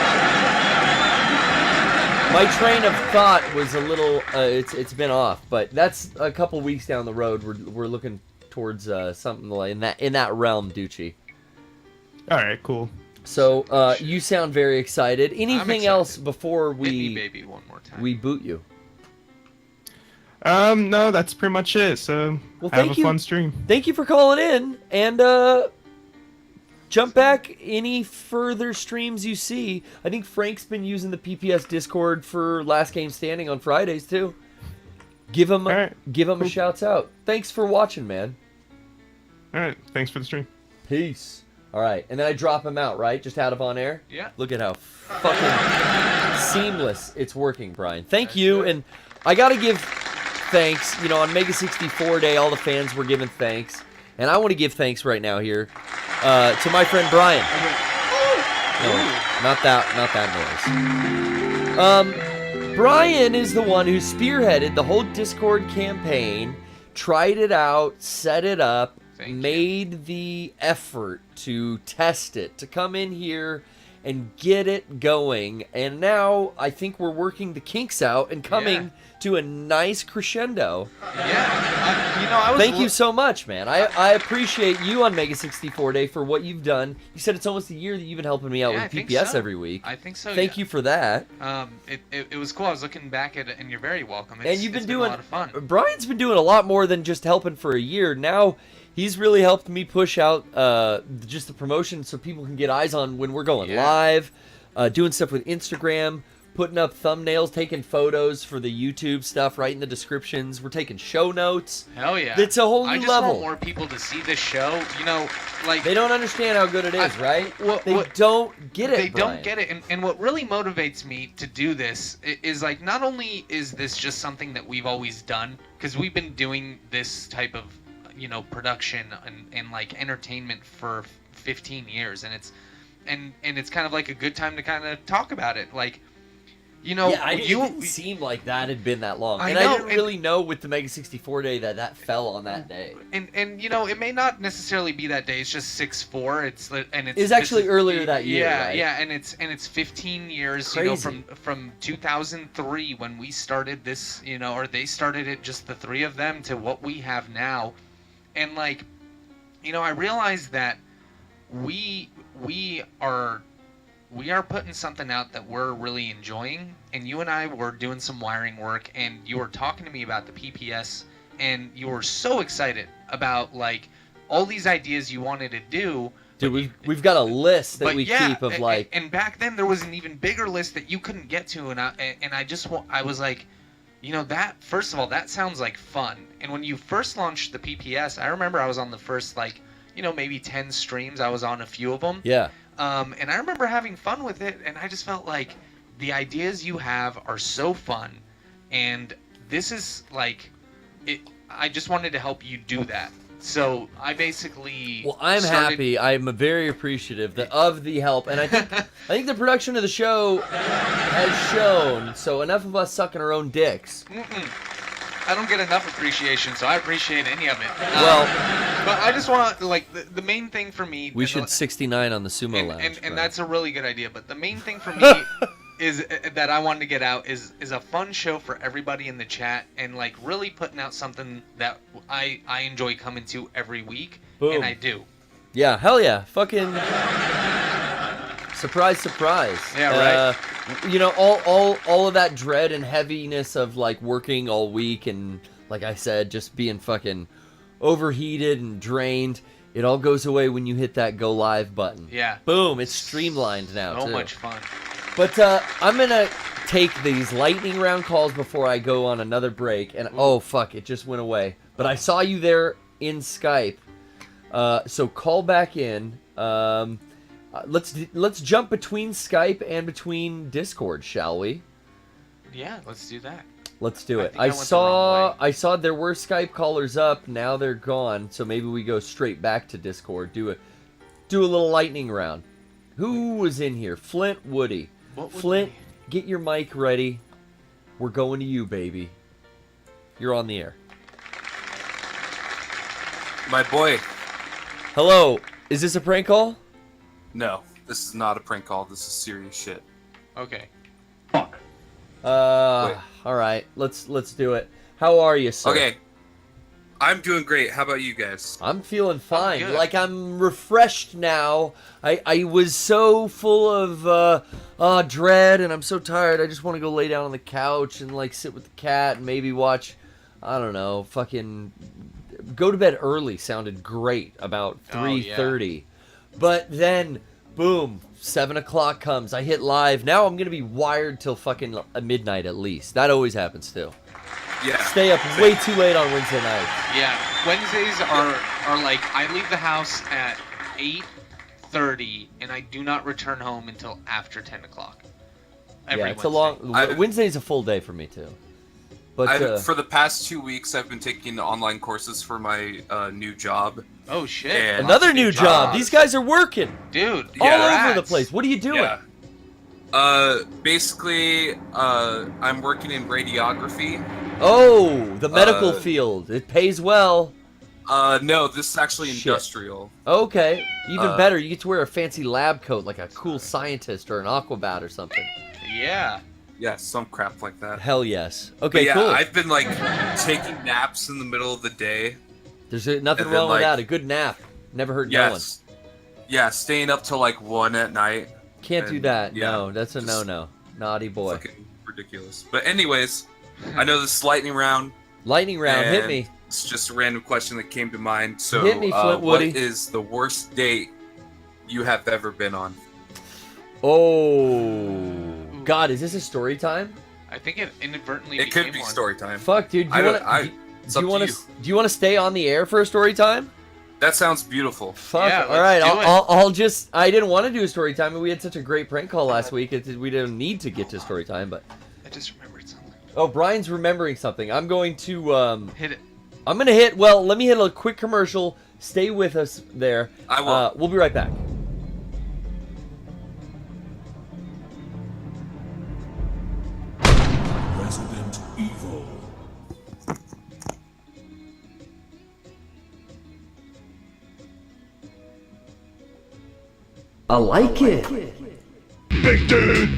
My train of thought was a little, it's been off, but that's a couple weeks down the road. We're looking towards something like in that realm, Ducci. All right, cool. So you sound very excited. Anything else before Hit me, baby, one more time. we boot you? No, that's pretty much it. So Well, have thank a you. fun stream. Thank you for calling in, and jump back any further streams you see. I think Frank's been using the PPS Discord for Last Game Standing on Fridays too. Give him a shouts out. Thanks for watching, man. All right, thanks for the stream. Peace. All right, and then I drop him out, right? Just out of on air? Yeah. Look at how fucking seamless it's working, Bryan. Thank you, and I gotta give thanks. You know, on Mega 64 Day, all the fans were giving thanks, and I want to give thanks right now here to my friend Bryan. No, not that noise. Bryan is the one who spearheaded the whole Discord campaign, tried it out, set it up, made the effort to test it, to come in here and get it going, and now I think we're working the kinks out and coming to a nice crescendo. Yeah, thank you so much, man. I appreciate you on Mega 64 Day for what you've done. You said it's almost a year that you've been helping me out with PPS every week. I think so. Thank you for that. It was cool. I was looking back at it, and you're very welcome. And you've been doing a lot of fun. Bryan's been doing a lot more than just helping for a year. Now he's really helped me push out just the promotion so people can get eyes on when we're going live, doing stuff with Instagram, putting up thumbnails, taking photos for the YouTube stuff, writing the descriptions. We're taking show notes. Hell yeah. It's a whole new I just level. want more people to see this show. You know, like... They don't understand how good it is, right? They don't get it, They Bryan. don't get it. And what really motivates me to do this is, like, not only is this just something that we've always done, because we've been doing this type of, you know, production and like entertainment for 15 years, and it's kind of like a good time to kind of talk about it, like, you know. Yeah, it didn't seem like that had been that long. I didn't really know with the Mega 64 Day that fell on that day. And you know, it may not necessarily be that day. It's just 6/4. It's actually earlier that year. Yeah, right? yeah, and it's 15 years. Crazy. You know, from 2003 when we started this, you know, or they started it, just the three of them, to what we have now. And, like, you know, I realized that we are putting something out that we're really enjoying, and you and I were doing some wiring work, and you were talking to me about the PPS, and you were so excited about, like, all these ideas you wanted to do. Dude, we've got a list that we keep of, like... And back then there was an even bigger list that you couldn't get to, and I was like, you know, that, first of all, that sounds like fun. And when you first launched the PPS, I remember I was on the first, like, you know, maybe 10 streams. I was on a few of them. Yeah. And I remember having fun with it, and I just felt like the ideas you have are so fun, and this is, like, it. I just wanted to help you do that. So I basically... Well, I'm happy. I'm very appreciative of the help, and I think the production of the show has shown. So enough of us sucking our own dicks. I don't get enough appreciation, so I appreciate any of it. Well, but I just want to, like, the main thing for me... We should 69 on the Sumo Lounge. And that's a really good idea, but the main thing for me... is that I wanted to get out is a fun show for everybody in the chat, and like really putting out something that I enjoy coming to every week. Boom. And I do. Yeah, hell yeah. Fucking surprise, surprise. Yeah, right. You know, all of that dread and heaviness of like working all week and like I said, just being fucking overheated and drained. It all goes away when you hit that go live button. Yeah. Boom, it's streamlined now So too. much fun. But I'm gonna take these lightning round calls before I go on another break. And oh fuck, it just went away. But I saw you there in Skype. So call back in. Let's jump between Skype and between Discord, shall we? Yeah, let's do that. Let's do it. think I went the wrong way. I saw there were Skype callers up. Now they're gone. So maybe we go straight back to Discord. Do a little lightning round. Who was in here? Flint, Woody. Flint, get your mic ready. We're going to you, baby. You're on the air. My boy. Hello. Is this a prank call? No, this is not a prank call. This is serious shit. Okay. All right. Let's do it. How are you, sir? Okay. I'm doing great. How about you guys? I'm feeling fine. good. Like I'm refreshed now. I was so full of dread, and I'm so tired. I just want to go lay down on the couch and like sit with the cat and maybe watch. I don't know. Fucking go to bed early sounded great. About 3:30, but then boom, 7 o'clock comes. I hit live. Now I'm gonna be wired till fucking midnight at least. That always happens too. Yeah. Stay up way too late on Wednesday night. Yeah, Wednesdays are like I leave the house at 8:30 and I do not return home until after 10 o'clock. Yeah, it's a long. Wednesday's a full day for me too. But for the past 2 weeks, I've been taking online courses for my new job. Oh shit! And another new job. These guys are working, dude. All over the place. What are you doing? Yeah. Basically, I'm working in radiography. Oh, the medical field. It pays well. No, this is actually industrial. Okay, even better. You get to wear a fancy lab coat like a cool scientist or an Aquabat or something. Yeah. Yeah, some crap like that. Hell yes. Okay, But yeah, cool. I've been like taking naps in the middle of the day. There's nothing and then, wrong with like, that. A good nap never hurt no one. Yes. Yeah, staying up till like 1 at night. Can't do And, that. yeah, No, that's a just no-no. Naughty boy. Fucking ridiculous. But anyways, I know this is lightning round. Lightning round, hit and me. It's just a random question that came to mind. So, Hit me, Flint what Woody. is the worst date you have ever been on? Oh, God, is this a story time? I think it inadvertently. It could became be one. story time. Fuck, dude. Do you want to to stay on the air for a story time? That sounds beautiful. Fuck. Yeah, all right. let's do it. I'll just. I didn't want to do a story time, and we had such a great prank call last week. We didn't need to get to story time, but. I just remembered something. Oh, Brian's remembering something. I'm going to hit it. I'm gonna hit. Well, let me hit a quick commercial. Stay with us there. I will. We'll be right back. Resident Evil. I like it. Big dude.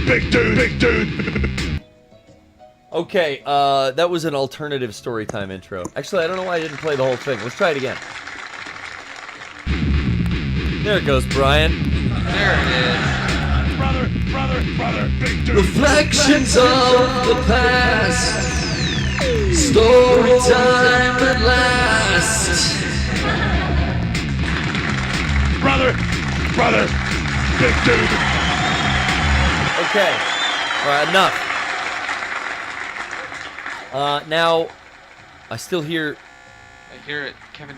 Big dude. Big dude. Okay, that was an alternative story time intro. Actually, I don't know why I didn't play the whole thing. Let's try it again. There it goes, Brian. There it is. Brother. Big dude. Reflections of the past. Story time at last. Brother. Big dude. Okay. All right, enough. Now, I still hear... I hear it. Kevin.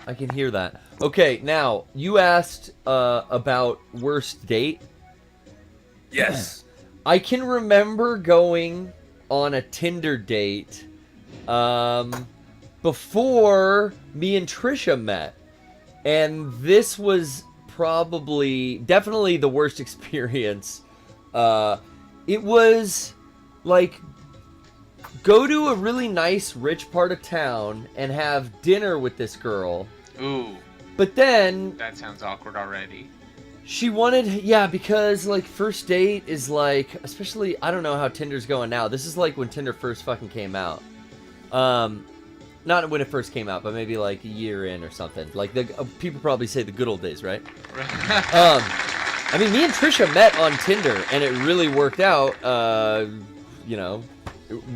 I can hear that. Okay, now, you asked about worst date. Yes. I can remember going on a Tinder date before me and Trisha met. And this was definitely the worst experience. It was like... go to a really nice, rich part of town and have dinner with this girl. Ooh. But then... that sounds awkward already. She wanted, yeah, because like first date is like, especially, I don't know how Tinder's going now. This is like when Tinder first fucking came out. Not when it first came out, but maybe like a year in or something. Like people probably say the good old days, right? I mean, me and Trisha met on Tinder, and it really worked out. You know,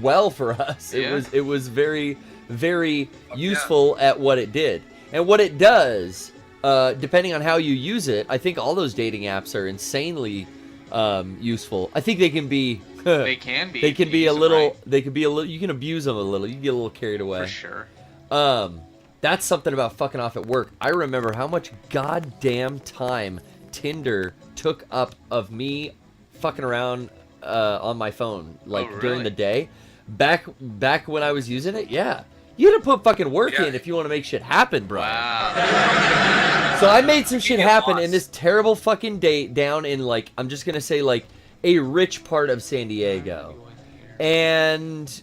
well for us. Yeah. It was very, very useful at what it did, and what it does. Depending on how you use it, I think all those dating apps are insanely useful. I think they can be. They can be. They can be a Use them little. right. They can be a little. You can abuse them a little. You can get a little carried away. For sure. That's something about fucking off at work. I remember how much goddamn time Tinder took up of me fucking around on my phone, like during the day. Back when I was using it, yeah. You had to put fucking work in if you want to make shit happen, bro. Wow. So I made some shit happen in this terrible fucking date down in, like, I'm just gonna say, like, a rich part of San Diego. And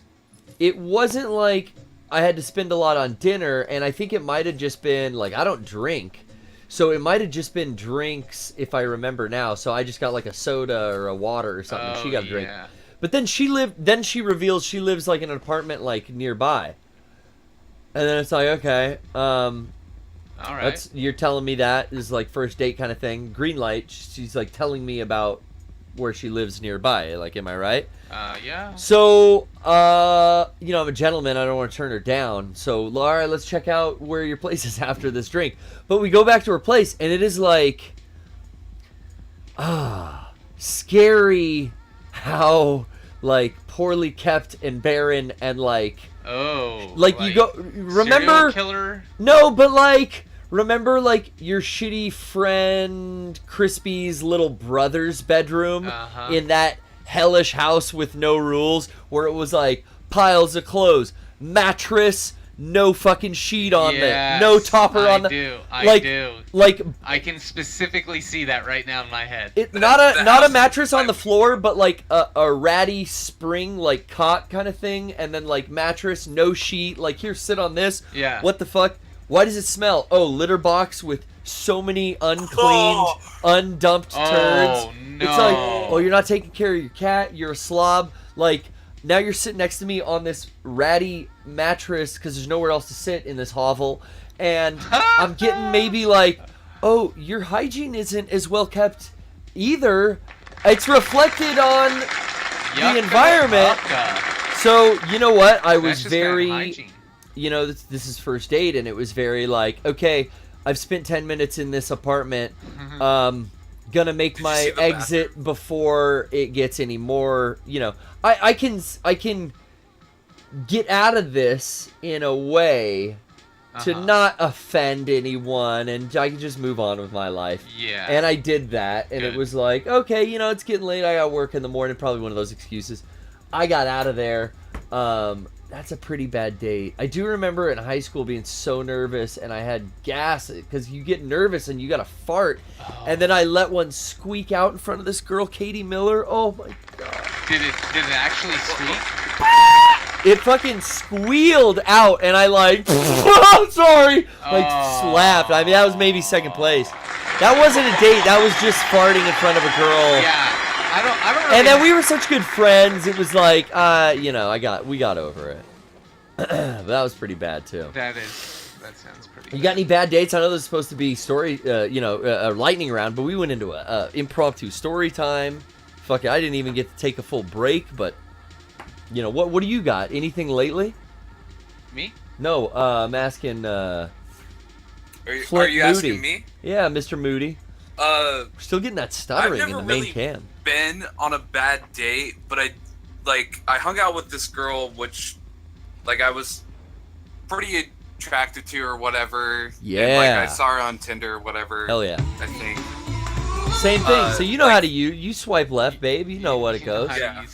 it wasn't like I had to spend a lot on dinner, and I think it might have just been, like, I don't drink. So it might have just been drinks, if I remember now. So I just got, like, a soda or a water or something. She got a drink. But then she reveals she lives, like, in an apartment, like, nearby. And then it's like, okay, all right. you're telling me that is like first date kind of thing. Green light. She's like telling me about where she lives nearby. Like, am I right? Yeah. So, you know, I'm a gentleman. I don't want to turn her down. So, all right, let's check out where your place is after this drink. But we go back to her place, and it is like, scary how, like, poorly kept and barren and, like, like you go, remember, serial killer? No, but like, remember like your shitty friend Crispy's little brother's bedroom in that hellish house with no rules, where it was like piles of clothes, mattress, no fucking sheet on it, no topper on the. I do. Like, I can specifically see that right now in my head. Not a mattress on the floor, but like a ratty spring like cot kind of thing, and then like mattress, no sheet. Like, here, sit on this. Yeah. What the fuck? Why does it smell? Oh, litter box with so many uncleaned, undumped turds. No. It's like, oh, you're not taking care of your cat. You're a slob. Like, now you're sitting next to me on this ratty mattress because there's nowhere else to sit in this hovel, and I'm getting maybe like, oh, your hygiene isn't as well kept either. It's reflected on the environment. So, you know what? I was very, you know, this is first date, and it was very like, okay, I've spent 10 minutes in this apartment. Gonna make my exit before it gets any more, you know. I can get out of this in a way to not offend anyone, and I can just move on with my life. Yeah. And I did that, and it was like, okay, you know, it's getting late. I got work in the morning. Probably one of those excuses. I got out of there. That's a pretty bad date. I do remember in high school being so nervous, and I had gas because you get nervous and you got to fart. And then I let one squeak out in front of this girl, Katie Miller. Oh my god. Did it actually squeak? It fucking squealed out, and I like, oh, sorry, like slapped. I mean, that was maybe second place. That wasn't a date. That was just farting in front of a girl. Yeah. I don't really... And then we were such good friends. It was like, you know, we got over it. But that was pretty bad too. That sounds pretty. You got any bad dates? I know this is supposed to be story, you know, a lightning round, but we went into a impromptu story time. Fuck it, I didn't even get to take a full break. But you know, what do you got? Anything lately? Me? No, I'm asking. Are you Moody. asking me? Yeah, Mr. Moody. We're still getting that stuttering in the main really cam. Been on a bad date, but I hung out with this girl, which, like, I was pretty attracted to or whatever. Yeah. And, like, I saw her on Tinder or whatever. Hell yeah. I think. Same thing. So you know how to you swipe left, babe. You know what it goes. Yeah.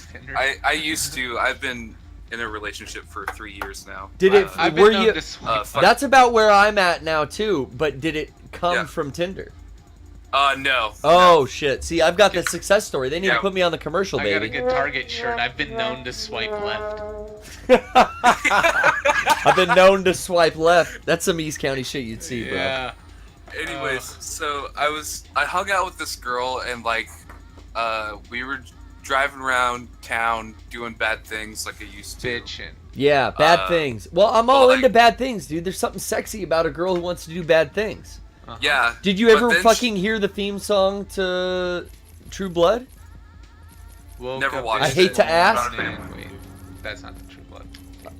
I used to. I've been in a relationship for 3 years now. Did it? I've were been you? known to swipe That's about where I'm at now too. But did it come from Tinder? No. Oh shit! See, I've got the success story. They need to put me on the commercial, I baby. got a good Target shirt. I've been known to swipe left. I've been known to swipe left. That's some East County shit you'd see, bro. Yeah. Anyways, so I hung out with this girl and like, we were driving around town doing bad things like I used to. Bitchin'. Yeah, bad things. Well, I'm all into bad things, dude. There's something sexy about a girl who wants to do bad things. Yeah. Did you ever fucking hear the theme song to True Blood? Never watched I hate to ask. Wait, that's not the True Blood.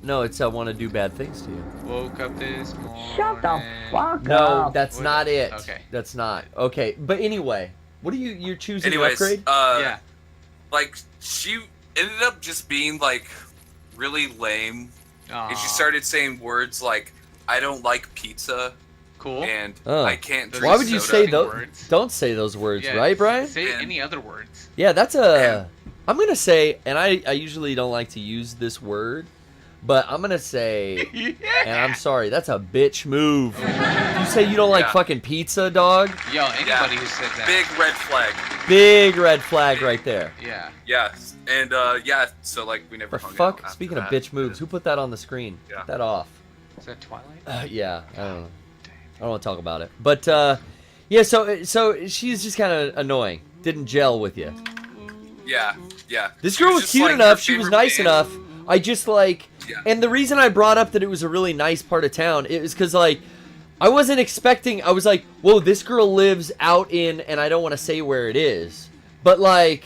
No, it's I want to do bad things to you. Woke up this morning. Shut the fuck No, up. that's not it. Okay. That's not. Okay, but anyway, what are you're choosing Anyways, to upgrade? Yeah. Like she ended up just being like really lame, and she started saying words like, "I don't like pizza." Cool. And Oh. I can't drink Why would you soda. say those? Don't say those words, Yeah, right, Brian? Say any other words. Yeah, that's a. I'm gonna say, and I usually don't like to use this word, but I'm gonna say, and I'm sorry, that's a bitch move. You say you don't like fucking pizza, dog? Yo, anybody who said that. Big red flag. Big red flag right there. Yeah. Yeah, and yeah, so like we never The hung fuck? out. Speaking of after bitch moves, who put that on the screen? Yeah. Get that off. Is that Twilight? Yeah, I don't know. I don't want to talk about it. But yeah, so she's just kind of annoying. Didn't gel with you. Yeah, yeah. This She girl was just, cute like, enough. her She was favorite nice band. enough. I just like, Yeah. and the reason I brought up that it was a really nice part of town, it was because like, I wasn't expecting. I was like, whoa, this girl lives out in, and I don't want to say where it is, but like,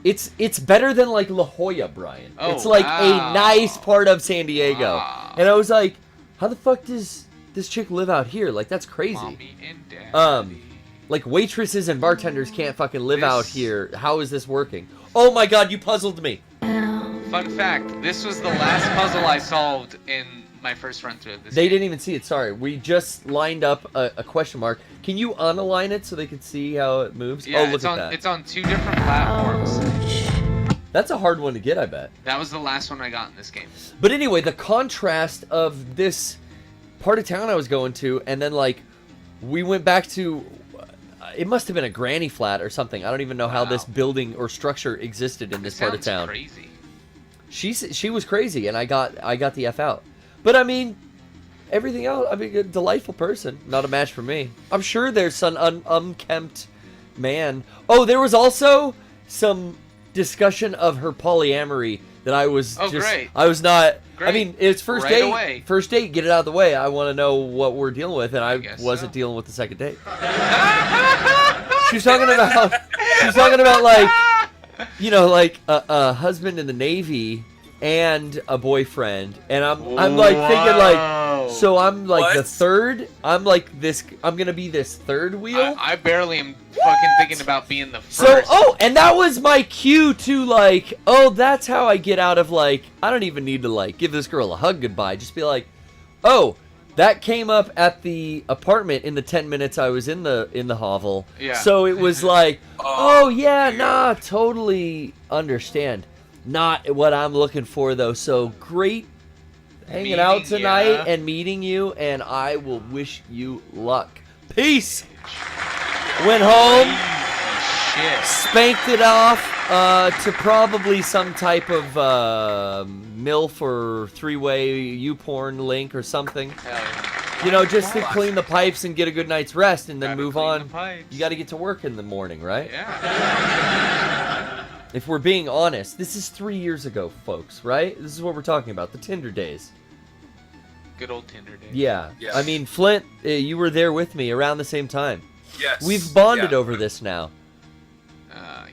it's better than like La Jolla, Brian. Oh, it's like wow. a nice part of San Diego, Wow. and I was like, how the fuck does this chick live out here? Like that's crazy. Mommy and Daddy. Like waitresses and bartenders can't fucking live This- out here. How is this working? Oh my god, you puzzled me. Fun fact, this was the last puzzle I solved in my first run through of this They game. didn't even see it, sorry. We just lined up a question mark. Can you unalign it so they can see how it moves? Yeah, oh, look it's at on that. it's on 2 different platforms. That's a hard one to get, I bet. That was the last one I got in this game. But anyway, the contrast of this part of town I was going to, and then like we went back to it must have been a granny flat or something. I don't even know how this building or structure existed in this part of town. Crazy. She was crazy, and I got the F out. But I mean, everything else. I mean, a delightful person. Not a match for me. I'm sure there's some unkempt man. Oh, there was also some discussion of her polyamory that I was great. I was not. Great. I mean, it's first Right date. away. First date. Get it out of the way. I want to know what we're dealing with, and I guess wasn't so. dealing with the second date. She's talking about. She's talking about like, you know, like a husband in the Navy and a boyfriend, and I'm like thinking like, so I'm like the third. I'm like this. I'm gonna be this third wheel. I barely am fucking thinking about being the first. So, oh, and that was my cue to like, oh, that's how I get out of like, I don't even need to like give this girl a hug goodbye. Just be like, oh, that came up at the apartment in the 10 minutes I was in the hovel. Yeah. So it was like, oh yeah, nah, totally understand. Not what I'm looking for though. So great hanging out Meeting tonight ya. and meeting you, and I will wish you luck. Peace. Went home, Shit. spanked it off to probably some type of MILF or three-way U-porn link or something. Hell yeah. You know, just to clean the pipes and get a good night's rest and then Gotta move clean on. the pipes. You got to get to work in the morning, right? Yeah. If we're being honest, this is 3 years ago, folks, right? This is what we're talking about, the Tinder days. Good old Tinder day. Yeah. Yes. I mean, Flint, you were there with me around the same time. Yes. We've bonded Yeah. over this now.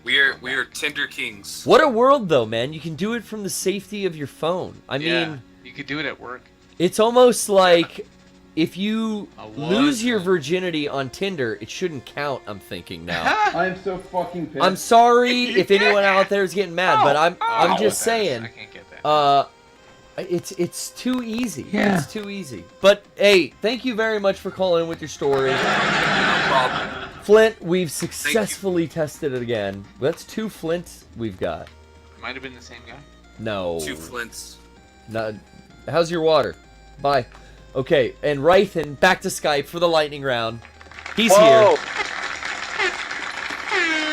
We are Tinder kings. What a world, though, man. You can do it from the safety of your phone. I Yeah, mean, you could do it at work. it's almost like if you was lose your virginity on Tinder, it shouldn't count, I'm thinking now. I'm so fucking pissed. I'm sorry if anyone out there is getting mad, but I'm Oh, just saying. I can't get that. It's too easy. Yeah. It's too easy. But hey, thank you very much for calling in with your story. No problem. Flint, we've successfully tested it again. That's 2 Flints we've got. Might have been the same guy. No. 2 Flints. Not, how's your water? Bye. Okay, and Rythan, back to Skype for the lightning round. He's Whoa. here.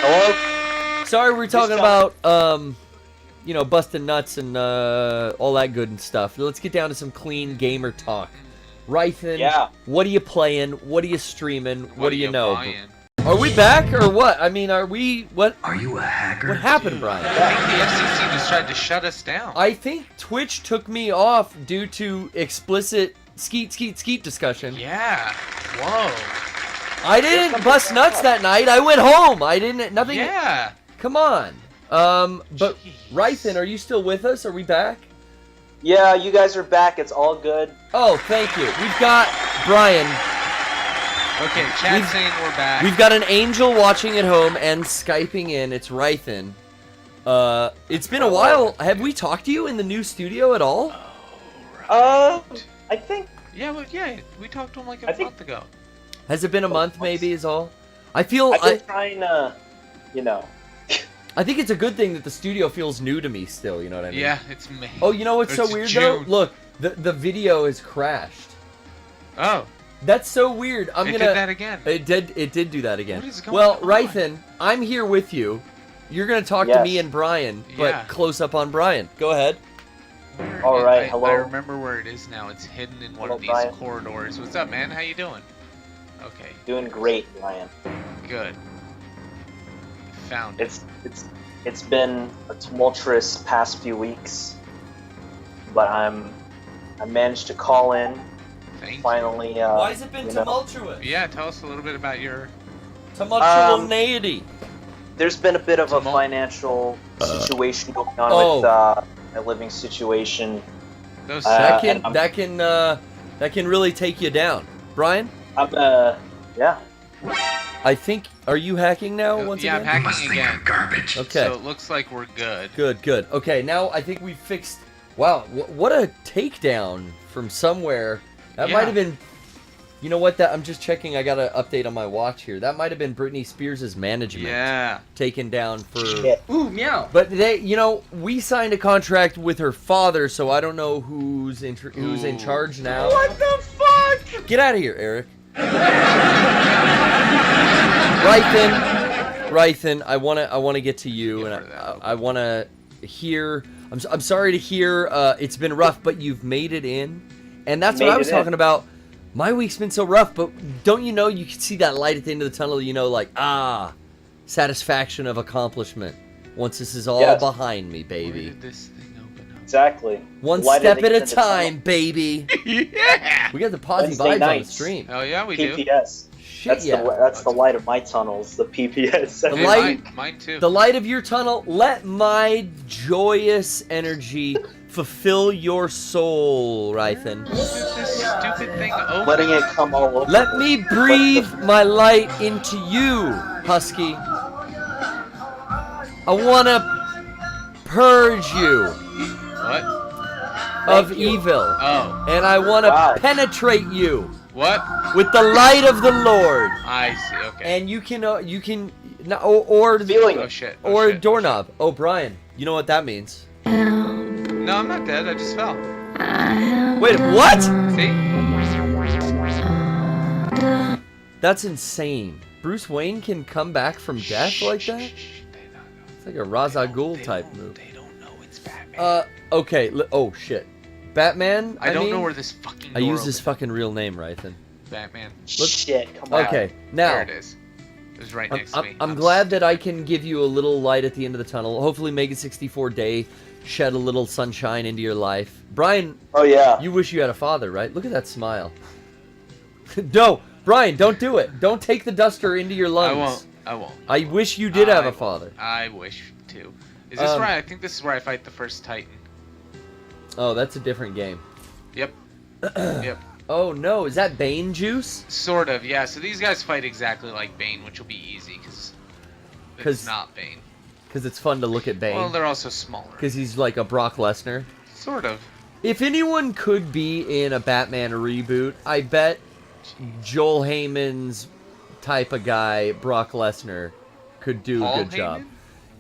Hello? Sorry, we're talking about, you know, busting nuts and all that good and stuff. Let's get down to some clean gamer talk. Rythan, Yeah. what are you playing? What are you streaming? What do you know? buying? Are we back or what? I mean, are we... What? Are you a hacker? What happened, Bryan? I think the FCC just tried to shut us down. I think Twitch took me off due to explicit skeet discussion. Yeah. Whoa. I didn't bust nuts that night. I went home. I didn't... Nothing... Yeah. Come on. But Rythan, are you still with us? Are we back? Yeah, you guys are back. It's all good. Oh, thank you. We've got Bryan. Okay, chat's saying we're back. We've got an angel watching at home and Skyping in. It's Rythan. It's been a while. Have we talked to you in the new studio at all? I think... Yeah, we talked to him like a month ago. Has it been a month, maybe, is all? I feel... I've been trying to, I think it's a good thing that the studio feels new to me still, you know what I mean? Yeah, it's May. Oh, you know what's so weird, though? Look, the video has crashed. Oh. That's so weird. It did that again. It did do that again. What is going well, on? Rythan, I'm here with you. You're gonna talk to me and Bryan, but Yeah. close up on Bryan. Go ahead. All right, hello. I remember where it is now. It's hidden in one of these Bryan. corridors. What's up, man? How you doing? Okay. Doing great, Ryan. Good. Found it. It's been a tumultuous past few weeks, but I managed to call in. Thank finally. Why has it been tumultuous? Yeah, tell us a little bit about your tumultuousness. There's been a bit of a financial situation going on with my living situation. That can really take you down, Bryan. Yeah. I think. Are you hacking now? Once yeah, again? I'm hacking again. Garbage. Okay. So it looks like we're good. Good. Okay, now I think we fixed. Wow, what a takedown from somewhere. That might have been. You know what? I'm just checking. I got an update on my watch here. That might have been Britney Spears' management. Yeah. Taken down for. Ooh, meow. But we signed a contract with her father, so I don't know who's in charge now. What the fuck? Get out of here, Eric. Rythan, I wanna get to you, and I wanna hear. I'm sorry to hear. It's been rough, but you've made it in, and that's what I was talking about. My week's been so rough, but don't you know you can see that light at the end of the tunnel? You know, like satisfaction of accomplishment. Once this is all behind me, baby. Where did this thing open up? Exactly. One step at a time, baby. Yeah. We got the positive Wednesday vibes on the nights. stream. Oh yeah, we do. PPS. Shit, That's the light of my tunnels. The PPS. The light, mine too. The light of your tunnel. Let my joyous energy fulfill your soul, Rythan. This stupid thing open. Letting it come all over. Let me breathe my light into you, Husky. I wanna purge you What? of evil. Oh. And I wanna penetrate you. What? With the light of the Lord. I see. Okay. And you can Oh shit. or doorknob. Oh, Bryan, you know what that means? No, I'm not dead. I just fell. Wait, what? See? That's insane. Bruce Wayne can come back from death like that? It's like a Ra's al Ghul type move. They don't know it's Batman. Okay. Oh shit. Batman. I don't know where this fucking. I use his fucking real name, Rythan. Batman. Shit. Come on. Okay. Now. There it is. It was right next to me. I'm glad that I can give you a little light at the end of the tunnel. Hopefully, Mega 64 Day shed a little sunshine into your life. Bryan. Oh yeah. You wish you had a father, right? Look at that smile. No, Bryan, don't do it. Don't take the duster into your lungs. I won't. I wish you did have a father. I wish too. Is this right? I think this is where I fight the first Titan. Oh, that's a different game. Yep. Yep. Oh no, is that Bane juice? Sort of, yeah. So these guys fight exactly like Bane, which will be easy because it's not Bane. Because it's fun to look at Bane. Well, they're also smaller. Because he's like a Brock Lesnar. Sort of. If anyone could be in a Batman reboot, I bet Joel Heyman's type of guy, Brock Lesnar, could do a good job.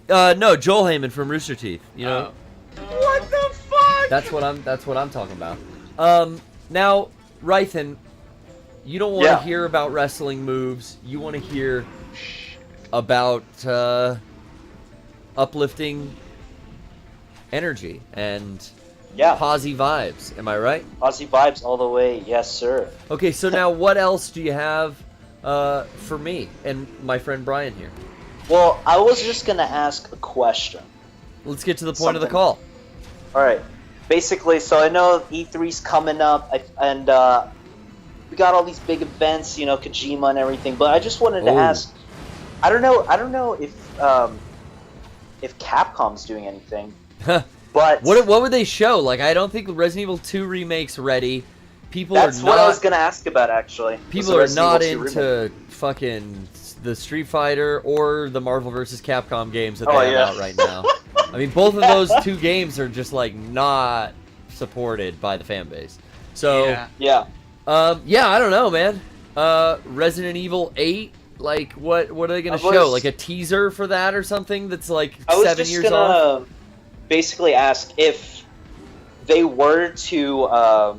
No, Joel Heyman from Rooster Teeth. You know. What the fuck? That's what I'm talking about. Now, Rythan, you don't want to hear about wrestling moves. You want to hear about uplifting energy and Yeah. Posy vibes. Am I right? Posy vibes all the way. Yes, sir. Okay, so now what else do you have for me and my friend Bryan here? Well, I was just going to ask a question. Let's get to the point of the call. All right. Basically, so I know E3's coming up, and we got all these big events, Kojima and everything. But I just wanted to ask. I don't know if Capcom's doing anything. But what would they show? Like, I don't think Resident Evil 2 remake's ready. That's what I was gonna ask about, actually. People are not into fucking the Street Fighter or the Marvel vs. Capcom games that they have out right now. I mean, both of those two games are just like not supported by the fan base. So yeah, I don't know, man. Resident Evil 8, like what are they gonna show? Like a teaser for that or something that's like 7 years off? Basically ask if they were to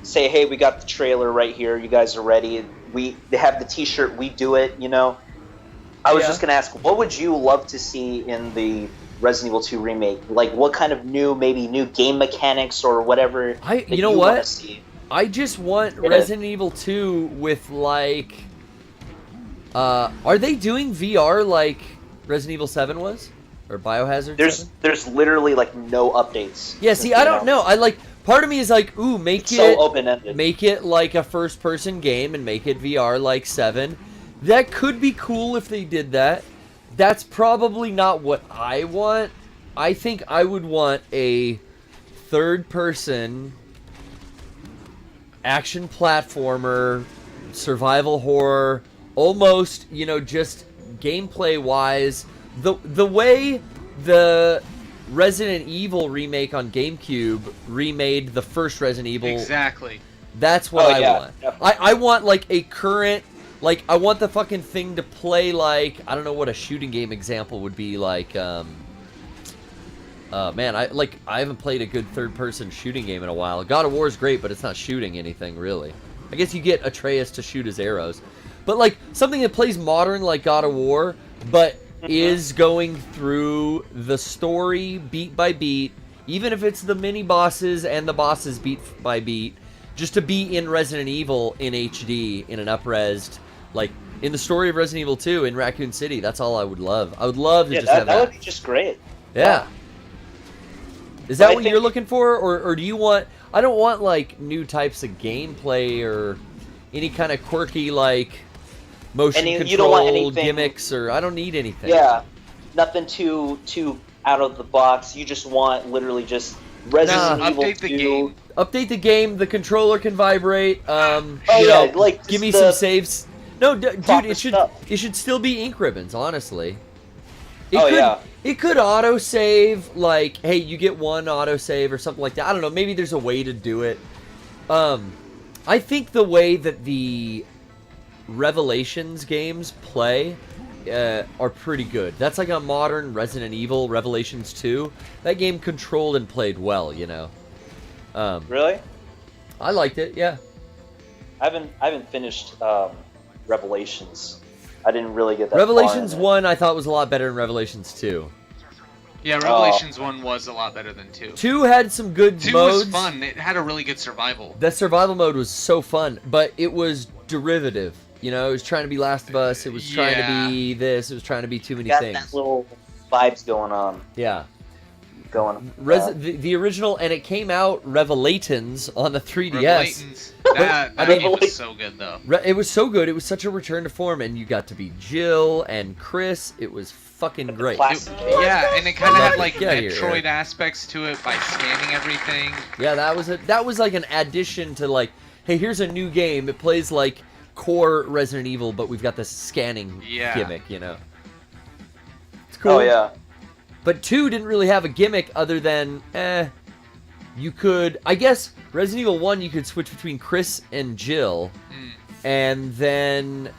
say, hey, we got the trailer right here, you guys are ready, they have the t-shirt, we do it, I was just going to ask, what would you love to see in the Resident Evil 2 remake? Like, what kind of new game mechanics or whatever you know what? See? I just want Resident Evil 2 with, like... are they doing VR like Resident Evil 7 was? Or Biohazard 7? There's literally, like, no updates. Yeah, see, I don't know. Part of me is like, ooh, make it so open-ended. Make it like a first-person game and make it VR like 7. That could be cool if they did that. That's probably not what I want. I think I would want a third-person action platformer, survival horror, almost, just gameplay-wise. The way the Resident Evil remake on GameCube remade the first Resident Evil. Exactly. That's what I want. I want like a current, like I want the fucking thing to play like, I don't know what a shooting game example would be like. Man, I haven't played a good third-person shooting game in a while. God of War is great, but it's not shooting anything really. I guess you get Atreus to shoot his arrows, but like something that plays modern like God of War, but is going through the story beat by beat, even if it's the mini bosses and the bosses beat by beat, just to be in Resident Evil in HD in an up-resed, like in the story of Resident Evil 2 in Raccoon City. That's all I would love. I would love to just have that. That would be just great. Yeah. Is that what you're looking for, or do you want? I don't want like new types of gameplay or any kind of quirky like motion control gimmicks, or I don't need anything. Yeah, nothing too out of the box. You just want literally just Resident Evil update 2. the game. Update the game. The controller can vibrate. Like give me some saves. No, dude, it should still be ink ribbons. Honestly, it could auto save. Like, hey, you get one auto save or something like that. I don't know. Maybe there's a way to do it. I think the way that the Revelations games play are pretty good. That's like a modern Resident Evil, Revelations 2. That game controlled and played well, Really? I liked it, yeah. I haven't finished Revelations. I didn't really get that Revelations far 1 I thought was a lot better than Revelations 2. Yeah, Revelations 1 was a lot better than 2. 2 had some good 2 modes. was fun. It had a really good survival. That survival mode was so fun, but it was derivative. It was trying to be Last of Us. It was trying to be this. It was trying to be too many things. Got that little vibes going on. Yeah. The original, and it came out Revelatons on the 3DS. Revelatons. That game was so good, though. It was so good. It was such a return to form, and you got to be Jill and Chris. It was fucking great. Yeah, and it kind of had like Metroid aspects to it by scanning everything. Yeah, that was like an addition to like, hey, here's a new game. It plays like core Resident Evil, but we've got this scanning gimmick, It's cool. Oh, yeah. But 2 didn't really have a gimmick other than, you could, I guess, Resident Evil 1, you could switch between Chris and Jill, and then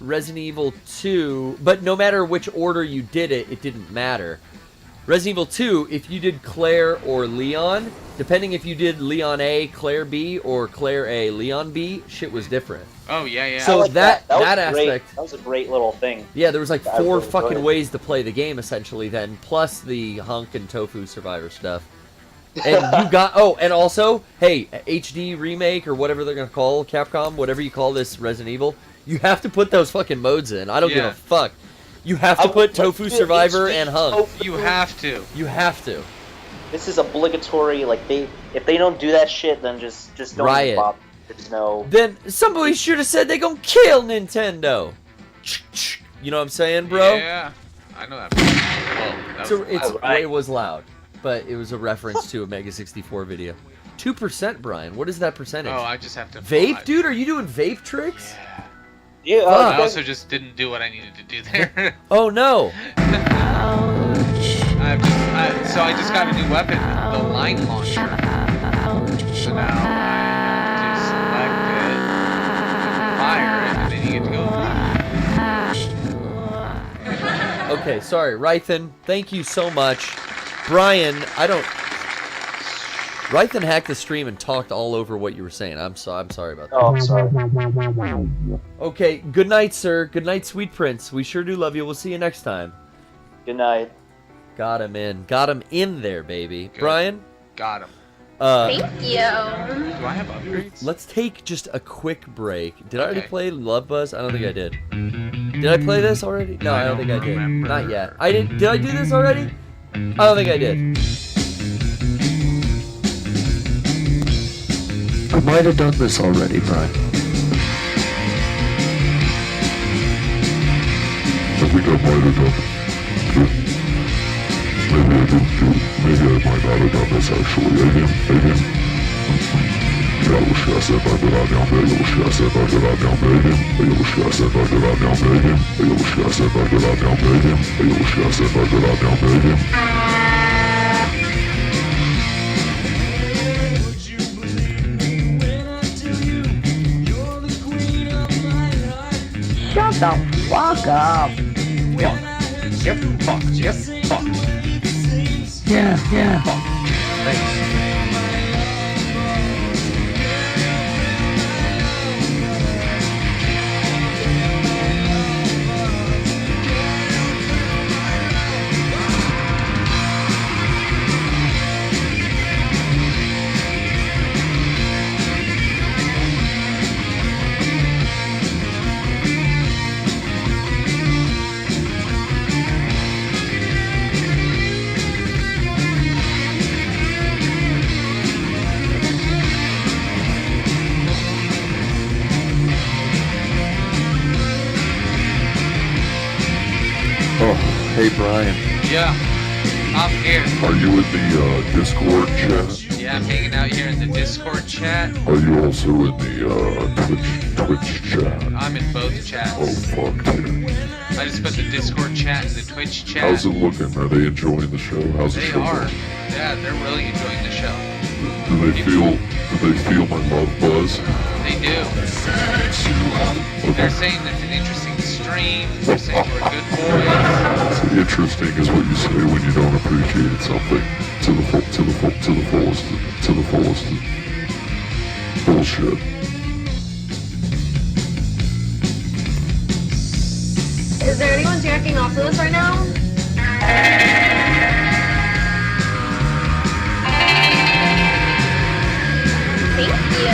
Resident Evil 2, but no matter which order you did it, it didn't matter. Resident Evil 2, if you did Claire or Leon, depending if you did Leon A, Claire B, or Claire A, Leon B, shit was different. Oh, yeah. So that aspect... Great. That was a great little thing. Yeah, there was like 4 fucking ways to play the game, essentially, then, plus the Hunk and Tofu Survivor stuff. And you got... Oh, and also, hey, HD remake or whatever they're going to call Capcom, whatever you call this Resident Evil, you have to put those fucking modes in. I don't give a fuck. You have to put Tofu Survivor and Hunk. You have to. You have to. This is obligatory. Like if they don't do that shit, then just don't Riot. bother. No. Then somebody should have said they gonna kill Nintendo. You know what I'm saying, bro? Yeah, I know that. Whoa, that was It was loud, but it was a reference to a Mega 64 video. 2%, Brian. What is that percentage? Oh, I just have to. Vape, dude? Are you doing vape tricks? Yeah. I also just didn't do what I needed to do there. Oh no. So I just got a new weapon, the line launcher. So now I have to select it, fire it, and then you get to go. Okay, sorry, Rythan. Thank you so much, Brian. Rythan hacked the stream and talked all over what you were saying. I'm sorry about that. Oh, I'm sorry. Okay, good night, sir. Good night, sweet prince. We sure do love you. We'll see you next time. Good night. Got him in. Got him in there, baby. Good. Brian? Got him. Thank you. Do I have upgrades? Let's take just a quick break. Did I already play Love Buzz? I don't think I did. Did I play this already? No, I don't think I did. Not yet. I didn't. Did I do this already? I don't think I did. I might have done this already, Brian. I think I might have done it. Maybe I didn't do it. Maybe I might not have done this actually. I didn't. Я лучше это градиан бегем, лучше это градиан бегем, лучше это градиан бегем, лучше это градиан бегем, лучше это градиан бегем. Shut the fuck up. Fuck. Yeah. Thanks. Hey Brian. Yeah, I'm here. Are you in the Discord chat? Yeah, I'm hanging out here in the Discord chat. Are you also in the Twitch chat? I'm in both chats. Oh fuck, dude. I just put the Discord chat and the Twitch chat. How's it looking? Are they enjoying the show? How's the They show are. going? Yeah, they're really enjoying the show. Do they feel my love buzz? They do. They're saying it's an interesting stream. They're saying we're good boys. Interesting is what you say when you don't appreciate something to the fullest. Bullshit. Is there anyone jacking off to this right now? Thank you.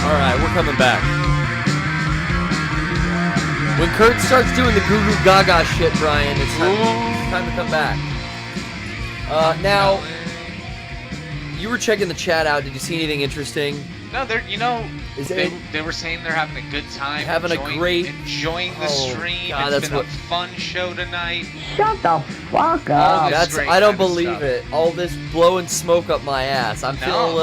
Alright, we're coming back. When Kurt starts doing the goo goo gaga shit, Brian, it's time to come back. Now, you were checking the chat out. Did you see anything interesting? No, they were saying they're having a good time. Enjoying the stream. God, it's been a fun show tonight. Shut the fuck up. I don't believe it. All this blowing smoke up my ass. I'm feeling a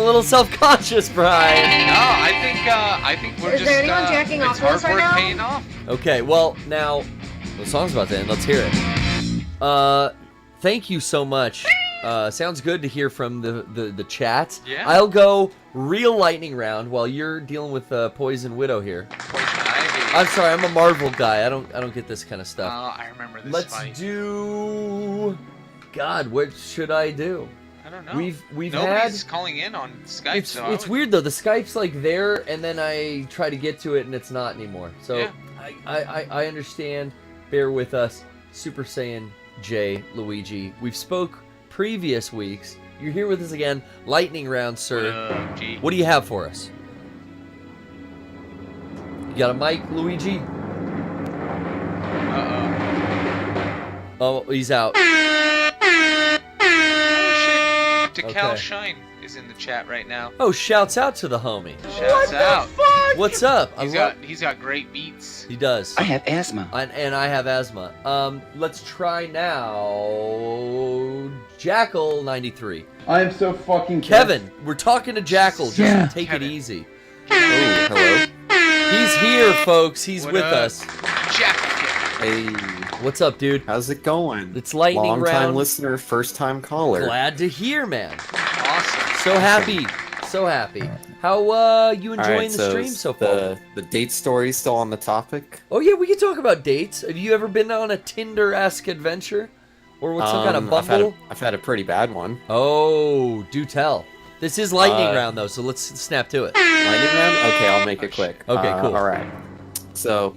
little self-conscious, Brian. No, I think we're Is just. there anyone jacking off it's to hard us right work now? paying off. Okay, well, now, the song's about to end. Let's hear it. Thank you so much. Sounds good to hear from the chat. Yeah. I'll go real lightning round while you're dealing with Poison Widow here. Poison Ivy. I'm sorry, I'm a Marvel guy. I don't get this kind of stuff. I remember this Let's fight. do. God, what should I do? I don't know. We've Nobody's had. calling in on Skype. It's weird though. The Skype's like there, and then I try to get to it, and it's not anymore. So Yeah. I understand. Bear with us, Super Saiyan J Luigi. We've spoke previous weeks. You're here with us again. Lightning round, sir. What do you have for us? You got a mic, Luigi? Oh, he's out. Jackyl Okay. Shine is in the chat right now. Oh, shouts out to the homie. Shouts out. What's up? He's got great beats. He does. I have asthma. And I have asthma. Let's try now. Jackyl 93. I am so fucking Kevin, we're talking to Jackyl. Just take it easy. Oh, hello. He's here, folks. He's What with up? us. Hey. What's up, dude? How's it going? It's lightning Long round. time listener, first time caller. Glad to hear, man. Awesome. So happy. So happy. How you enjoying Alright, the stream so far? The date story still on the topic? Oh yeah, we can talk about dates. Have you ever been on a Tinder-esque adventure? Or with some kind of Bumble? I've had a pretty bad one. Oh, do tell. This is lightning round though, so let's snap to it. Lightning round? Okay, I'll make it quick. Okay, cool. Alright. So,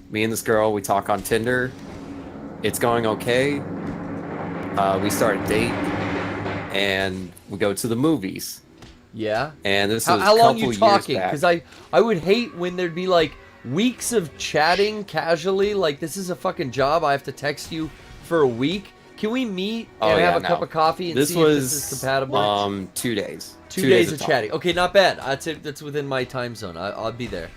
me and this girl, we talk on Tinder. It's going okay. We start a date. And we go to the movies. Yeah. And this was how a long couple you years talking? back. Because I would hate when there'd be like weeks of chatting casually. Like this is a fucking job. I have to text you for a week. Can we meet and have a cup of coffee and see if this is compatible? 2 days. 2 days of talking. chatting. Okay, not bad. I'd say that's within my time zone. I'll be there.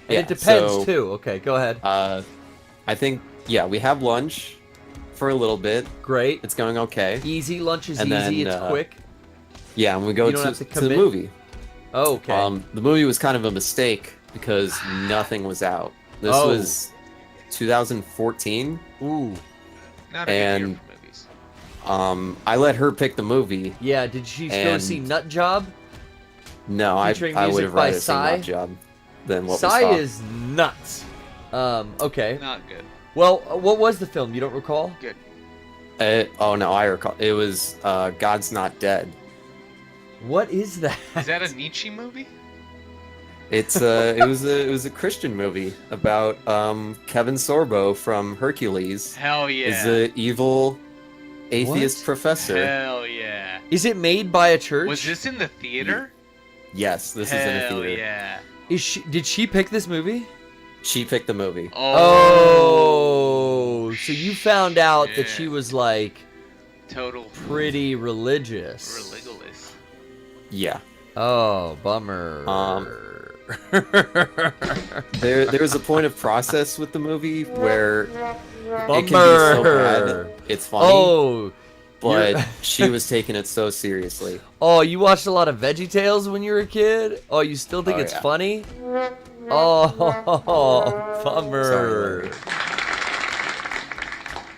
And Yeah, it depends so, too. Okay, go ahead. I think we have lunch for a little bit. Great. It's going okay. Easy lunch is And easy. then, it's quick. Yeah, and we go You don't to have to the commit? movie. Oh, okay. The movie was kind of a mistake because nothing was out. This Oh. was 2014. Ooh. Not a good year And for movies. I let her pick the movie. Yeah, did she go and- see Nut Job? No, I Featuring would music have by rather seen Psy? that job than what we Psy saw. is nuts. Okay. Not good. Well, what was the film? You don't recall? Good. Oh no, I recall. It was God's Not Dead. What is that? Is that a Nietzsche movie? It was a Christian movie about Kevin Sorbo from Hercules. Hell yeah. Is an evil atheist professor. Hell yeah. Is it made by a church? Was this in the theater? Yes, this is in a Hell theater. yeah. Did she pick this movie? She picked the movie. Oh, so you found out that she was like total pretty religious. Religious. Yeah. Oh, bummer. There's a point of process with the movie where it can be Bummer. so bad it's funny. Oh, but you're- she was taking it so seriously. Oh, you watched a lot of VeggieTales when you were a kid? Oh, you still think Oh, it's yeah. funny? Oh, bummer. Sorry.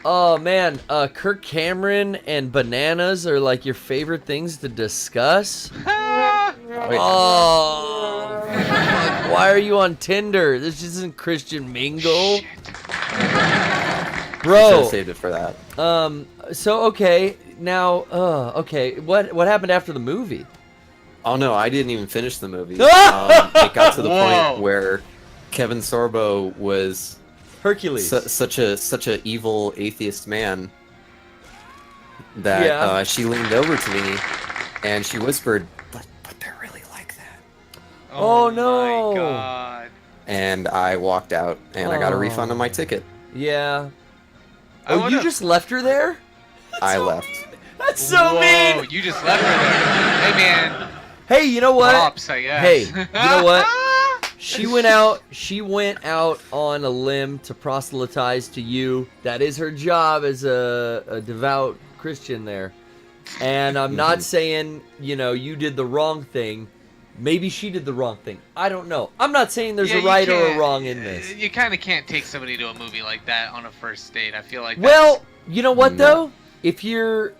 Oh man, Kirk Cameron and bananas are like your favorite things to discuss? Oh, fuck, why are you on Tinder? This isn't Christian Mingle. Should've Bro. saved it for that. So okay, now okay, what happened after the movie? Oh no, I didn't even finish the movie. It got to the Whoa. point where Kevin Sorbo was Hercules. such a evil atheist man that Yeah. she leaned over to me and she whispered, "But they're really like that." Oh, no. My God. And I walked out and I got a refund on my ticket. Yeah. I Oh, you would've- just left her there? I left. That's so Whoa, mean. you just left her there. Hey man. Hey, you know what? Props, I guess. Hey, you know what? She went out on a limb to proselytize to you. That is her job as a devout Christian there. And I'm not saying, you did the wrong thing. Maybe she did the wrong thing. I don't know. I'm not saying there's a you right or a can't- wrong in this. You kind of can't take somebody to a movie like that on a first date. I feel like Well, you know what though? If you're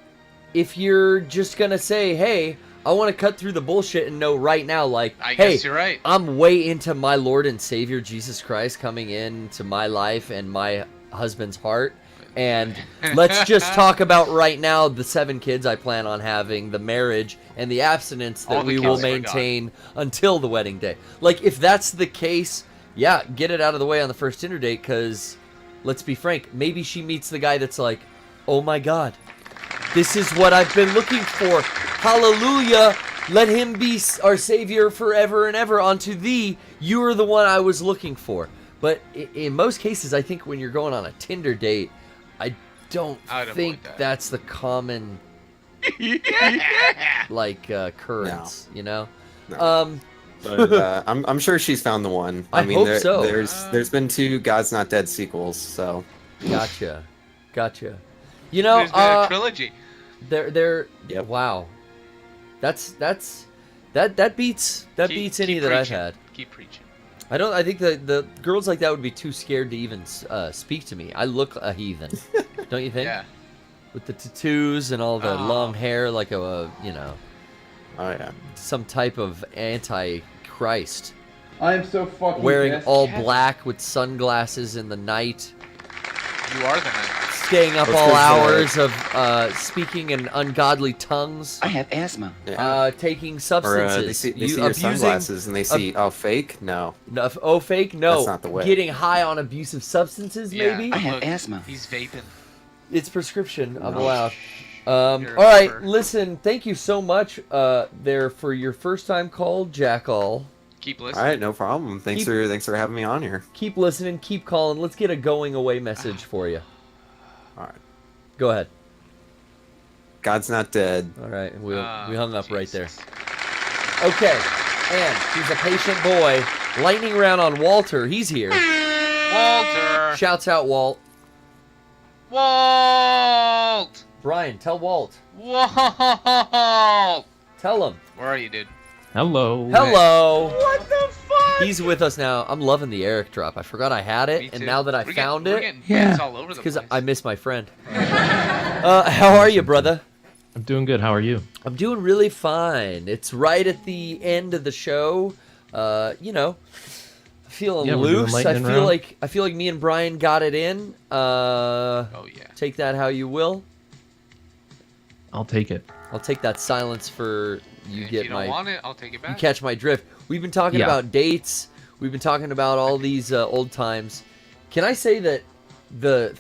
just gonna say, "Hey, I want to cut through the bullshit and know right now, like, I hey, guess you're right. I'm way into my Lord and Savior Jesus Christ coming into my life and my husband's heart. And let's just talk about right now the 7 kids I plan on having, the marriage, and the abstinence that we will maintain until the wedding day. Like, if that's the case, yeah, get it out of the way on the first Tinder date, because, let's be frank, maybe she meets the guy that's like, oh my God, this is what I've been looking for. Hallelujah. Let him be our Savior forever and ever. Unto thee, you are the one I was looking for. But in most cases, I think when you're going on a Tinder date, I don't think that's the common like occurrence, No. you know. No. But I'm sure she's found the one. I mean, hope so. There's been 2 God's Not Dead sequels, so. Gotcha. You know, There's been a trilogy. Yep. Wow. That beats any that I've had. Keep preaching. I think the girls like that would be too scared to even speak to me. I look a heathen, don't you think? Yeah. With the tattoos and all the long hair, like a you know. Oh yeah. Some type of anti-Christ. I am so fucking wearing pissed. all black with sunglasses in the night. You are the night. Staying up all hours of speaking in ungodly tongues. I have asthma. Taking substances. Or, they see your sunglasses and they see, oh, fake? No. Oh, fake? No. That's not the way. Getting high on abusive substances, maybe? I have asthma. He's vaping. It's prescription. I'm allowed. All right, listen. Thank you so much there for your first time call, Jackyl. Keep listening. All right, no problem. Thanks for having me on here. Keep listening. Keep calling. Let's get a going away message for you. All right. Go ahead. God's not dead. All right, we hung up right there. Okay, and he's a patient boy. Lightning round on Walter. He's here. Walter. Shouts out, Walt. Walt. Bryan, tell Walt. Walt. Tell him. Where are you, dude? Hello. Hello. What the fuck? He's with us now. I'm loving the Eric drop. I forgot I had it, and now that I found it, it's all over the because place. I miss my friend. How are you, brother? I'm doing good. How are you? I'm doing really fine. It's right at the end of the show. You know, feeling loose. I feel like me and Bryan got it in. Oh yeah. Take that how you will. I'll take it. I'll take that silence for you. If you don't want it, I'll take it back. You catch my drift. We've been talking about dates. We've been talking about all these old times. Can I say that the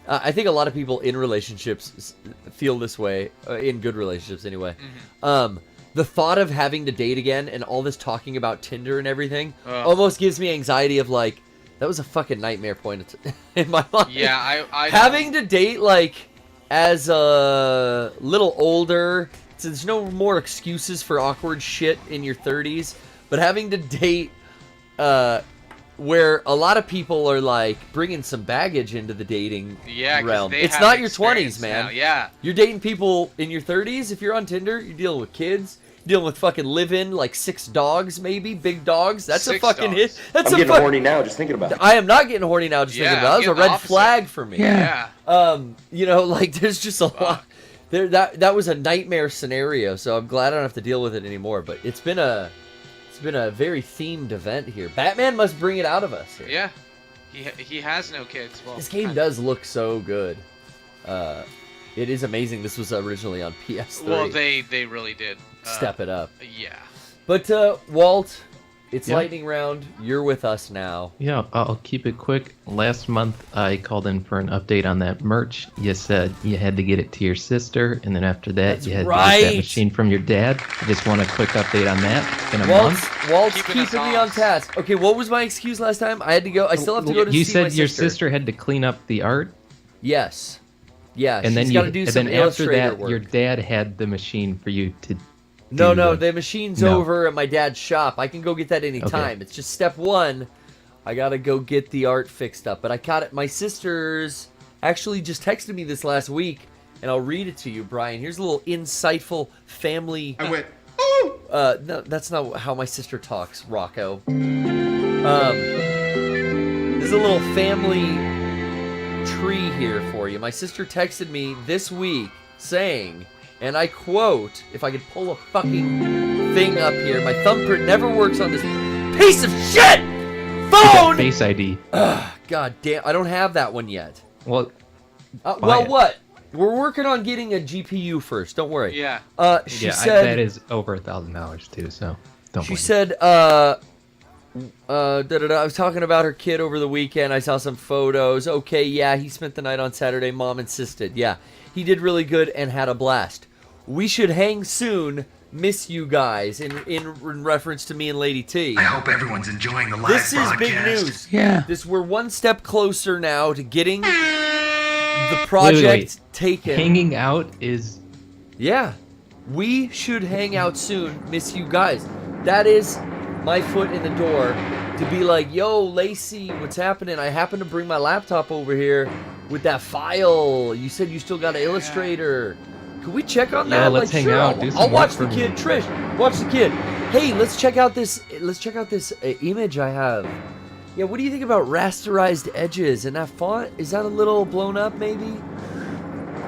I think a lot of people in relationships feel this way, in good relationships anyway. Mm-hmm. The thought of having to date again and all this talking about Tinder and everything almost gives me anxiety of like, that was a fucking nightmare point in my life. Yeah, I having to date like as a little older, so there's no more excuses for awkward shit in your 30s, but having to date where a lot of people are like bringing some baggage into the dating realm. It's not your 20s, man. Now. Yeah. You're dating people in your 30s. If you're on Tinder, you're dealing with kids. You're dealing with fucking live-in, like 6 dogs, maybe big dogs. That's 6 a fucking hit. That's I'm getting horny now just thinking about it. I am not getting horny now just thinking about it. That was a red flag for me. Yeah. You know, like there's just a lot. There, that was a nightmare scenario. So I'm glad I don't have to deal with it anymore. But it's been a very themed event here. Batman must bring it out of us here. Yeah. He has no kids. Well, this game does look so good. It is amazing. This was originally on PS3. Well, they really did step it up. Yeah. But Walt, it's lightning round. You're with us now. Yeah, I'll keep it quick. Last month, I called in for an update on that merch. You said you had to get it to your sister, and then after that, you had to get that machine from your dad. I just want a quick update on that. It's been a month. Walt's keeping me on task. Okay, what was my excuse last time? I had to go. I still have to go to see my sister. You said your sister had to clean up the art? Yes. Yeah, and she's got to do some after that, work. your dad had the machine for you to. No, the machine's over at my dad's shop. I can go get that anytime. It's just step 1. I gotta go get the art fixed up. But I got it. My sister's actually just texted me this last week, and I'll read it to you, Bryan. Here's a little insightful family. I went. No, that's not how my sister talks, Rocco. There's a little family tree here for you. My sister texted me this week saying, And I quote, if I could pull a fucking thing up here, my thumbprint never works on this piece of shit phone! Face ID. God damn, I don't have that one yet. Well, what? We're working on getting a GPU first, don't worry. Yeah. She said... that is over $1,000 too, so don't She blame said, I was talking about her kid over the weekend. I saw some photos. Okay, yeah, he spent the night on Saturday. Mom insisted. Yeah, he did really good and had a blast. We should hang soon. Miss you guys. In reference to me and Lady T. I hope everyone's enjoying the live This is big broadcast. news. Yeah. We're one step closer now to getting the project Wait. taken. Hanging out is... Yeah. We should hang out soon. Miss you guys. That is my foot in the door to be like, yo, Lacey, what's happening? I happen to bring my laptop over here with that file. You said you still got an Illustrator. Can we check on that? Yeah, let's hang out. Do some I'll watch work the for kid. me. Trish, watch the kid. Hey, let's check out this. Let's check out this image I have. Yeah, what do you think about rasterized edges and that font? Is that a little blown up, maybe?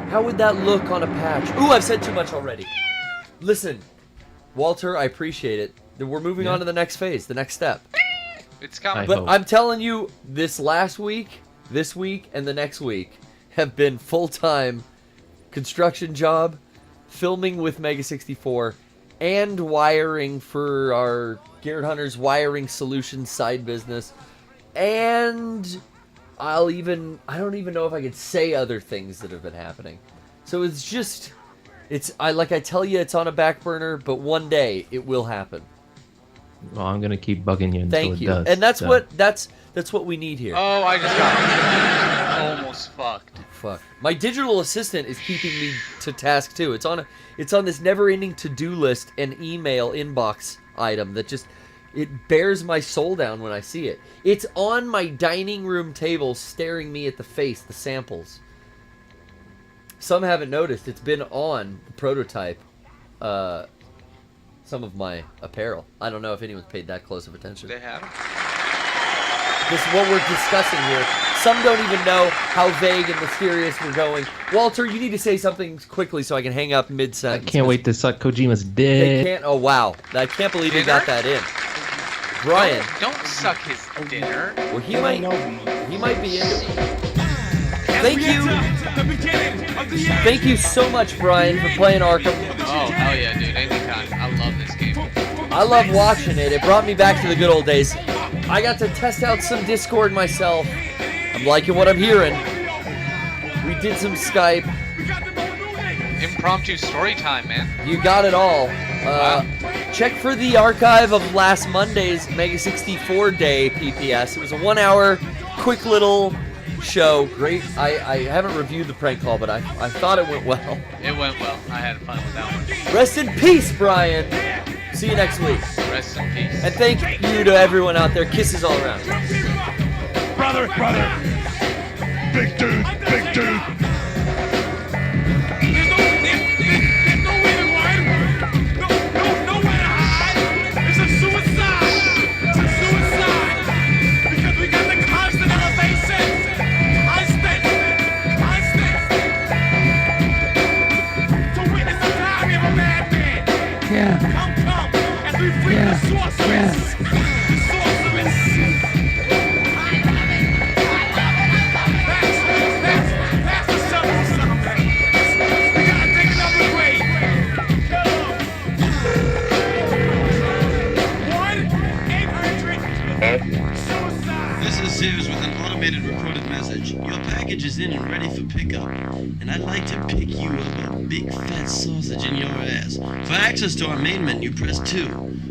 How would that look on a patch? Ooh, I've said too much already. Listen, Walter, I appreciate it. We're moving on to the next phase, the next step. It's coming. But I'm telling you, this last week, this week, and the next week have been full-time construction job, filming with Mega 64, and wiring for our Garrett Hunter's wiring solutions side business. And I don't even know if I could say other things that have been happening. So it's just, like I tell you, it's on a back burner, but one day it will happen. Well, I'm gonna keep bugging you until Thank it you. does. And that's so. what we need here. Oh, I just got almost fucked. Fuck. My digital assistant is keeping me to task too. It's on this never-ending to-do list and email inbox item that just it bears my soul down when I see it. It's on my dining room table staring me at the face, the samples. Some haven't noticed. It's been on the prototype. Some of my apparel. I don't know if anyone's paid that close of attention. They have. This is what we're discussing here. Some don't even know how vague and mysterious we're going. Walter, you need to say something quickly so I can hang up mid-sentence. I can't wait to suck Kojima's They dick. can't. Oh wow! I can't believe you got that in, Bryan. Don't suck his dinner. Well, he might be into it. Thank you so much, Bryan, for playing Arkham. Oh hell yeah, dude! Anytime. I love this game. I love watching it. It brought me back to the good old days. I got to test out some Discord myself. I'm liking what I'm hearing. We did some Skype. Impromptu story time, man. You got it all. Check for the archive of last Monday's Mega 64 Day PPS. It was a 1-hour, quick little show. Great. I haven't reviewed the prank call, but I thought it went well. It went well. I had fun with that one. Rest in peace, Bryan. See you next week. Rest in peace. And thank you to everyone out there. Kisses all around. Brother! Big dude! Big dude! This is Sears with an automated recorded message. Your package is in and ready for pickup, and I'd like to pick you up a big fat sausage in your ass. For access to our main menu, press 2.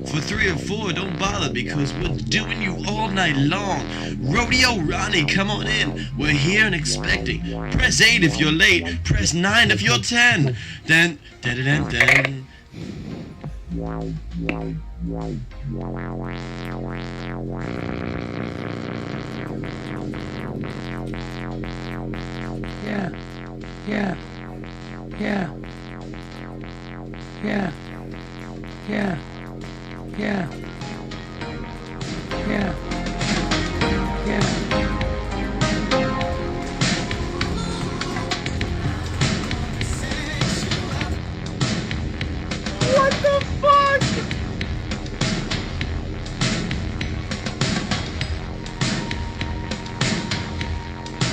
For 3 or 4, don't bother because we're doing you all night long. Rodeo Ronnie, come on in. We're here and expecting. Press 8 if you're late. Press 9 if you're 10. Then, then. Yeah.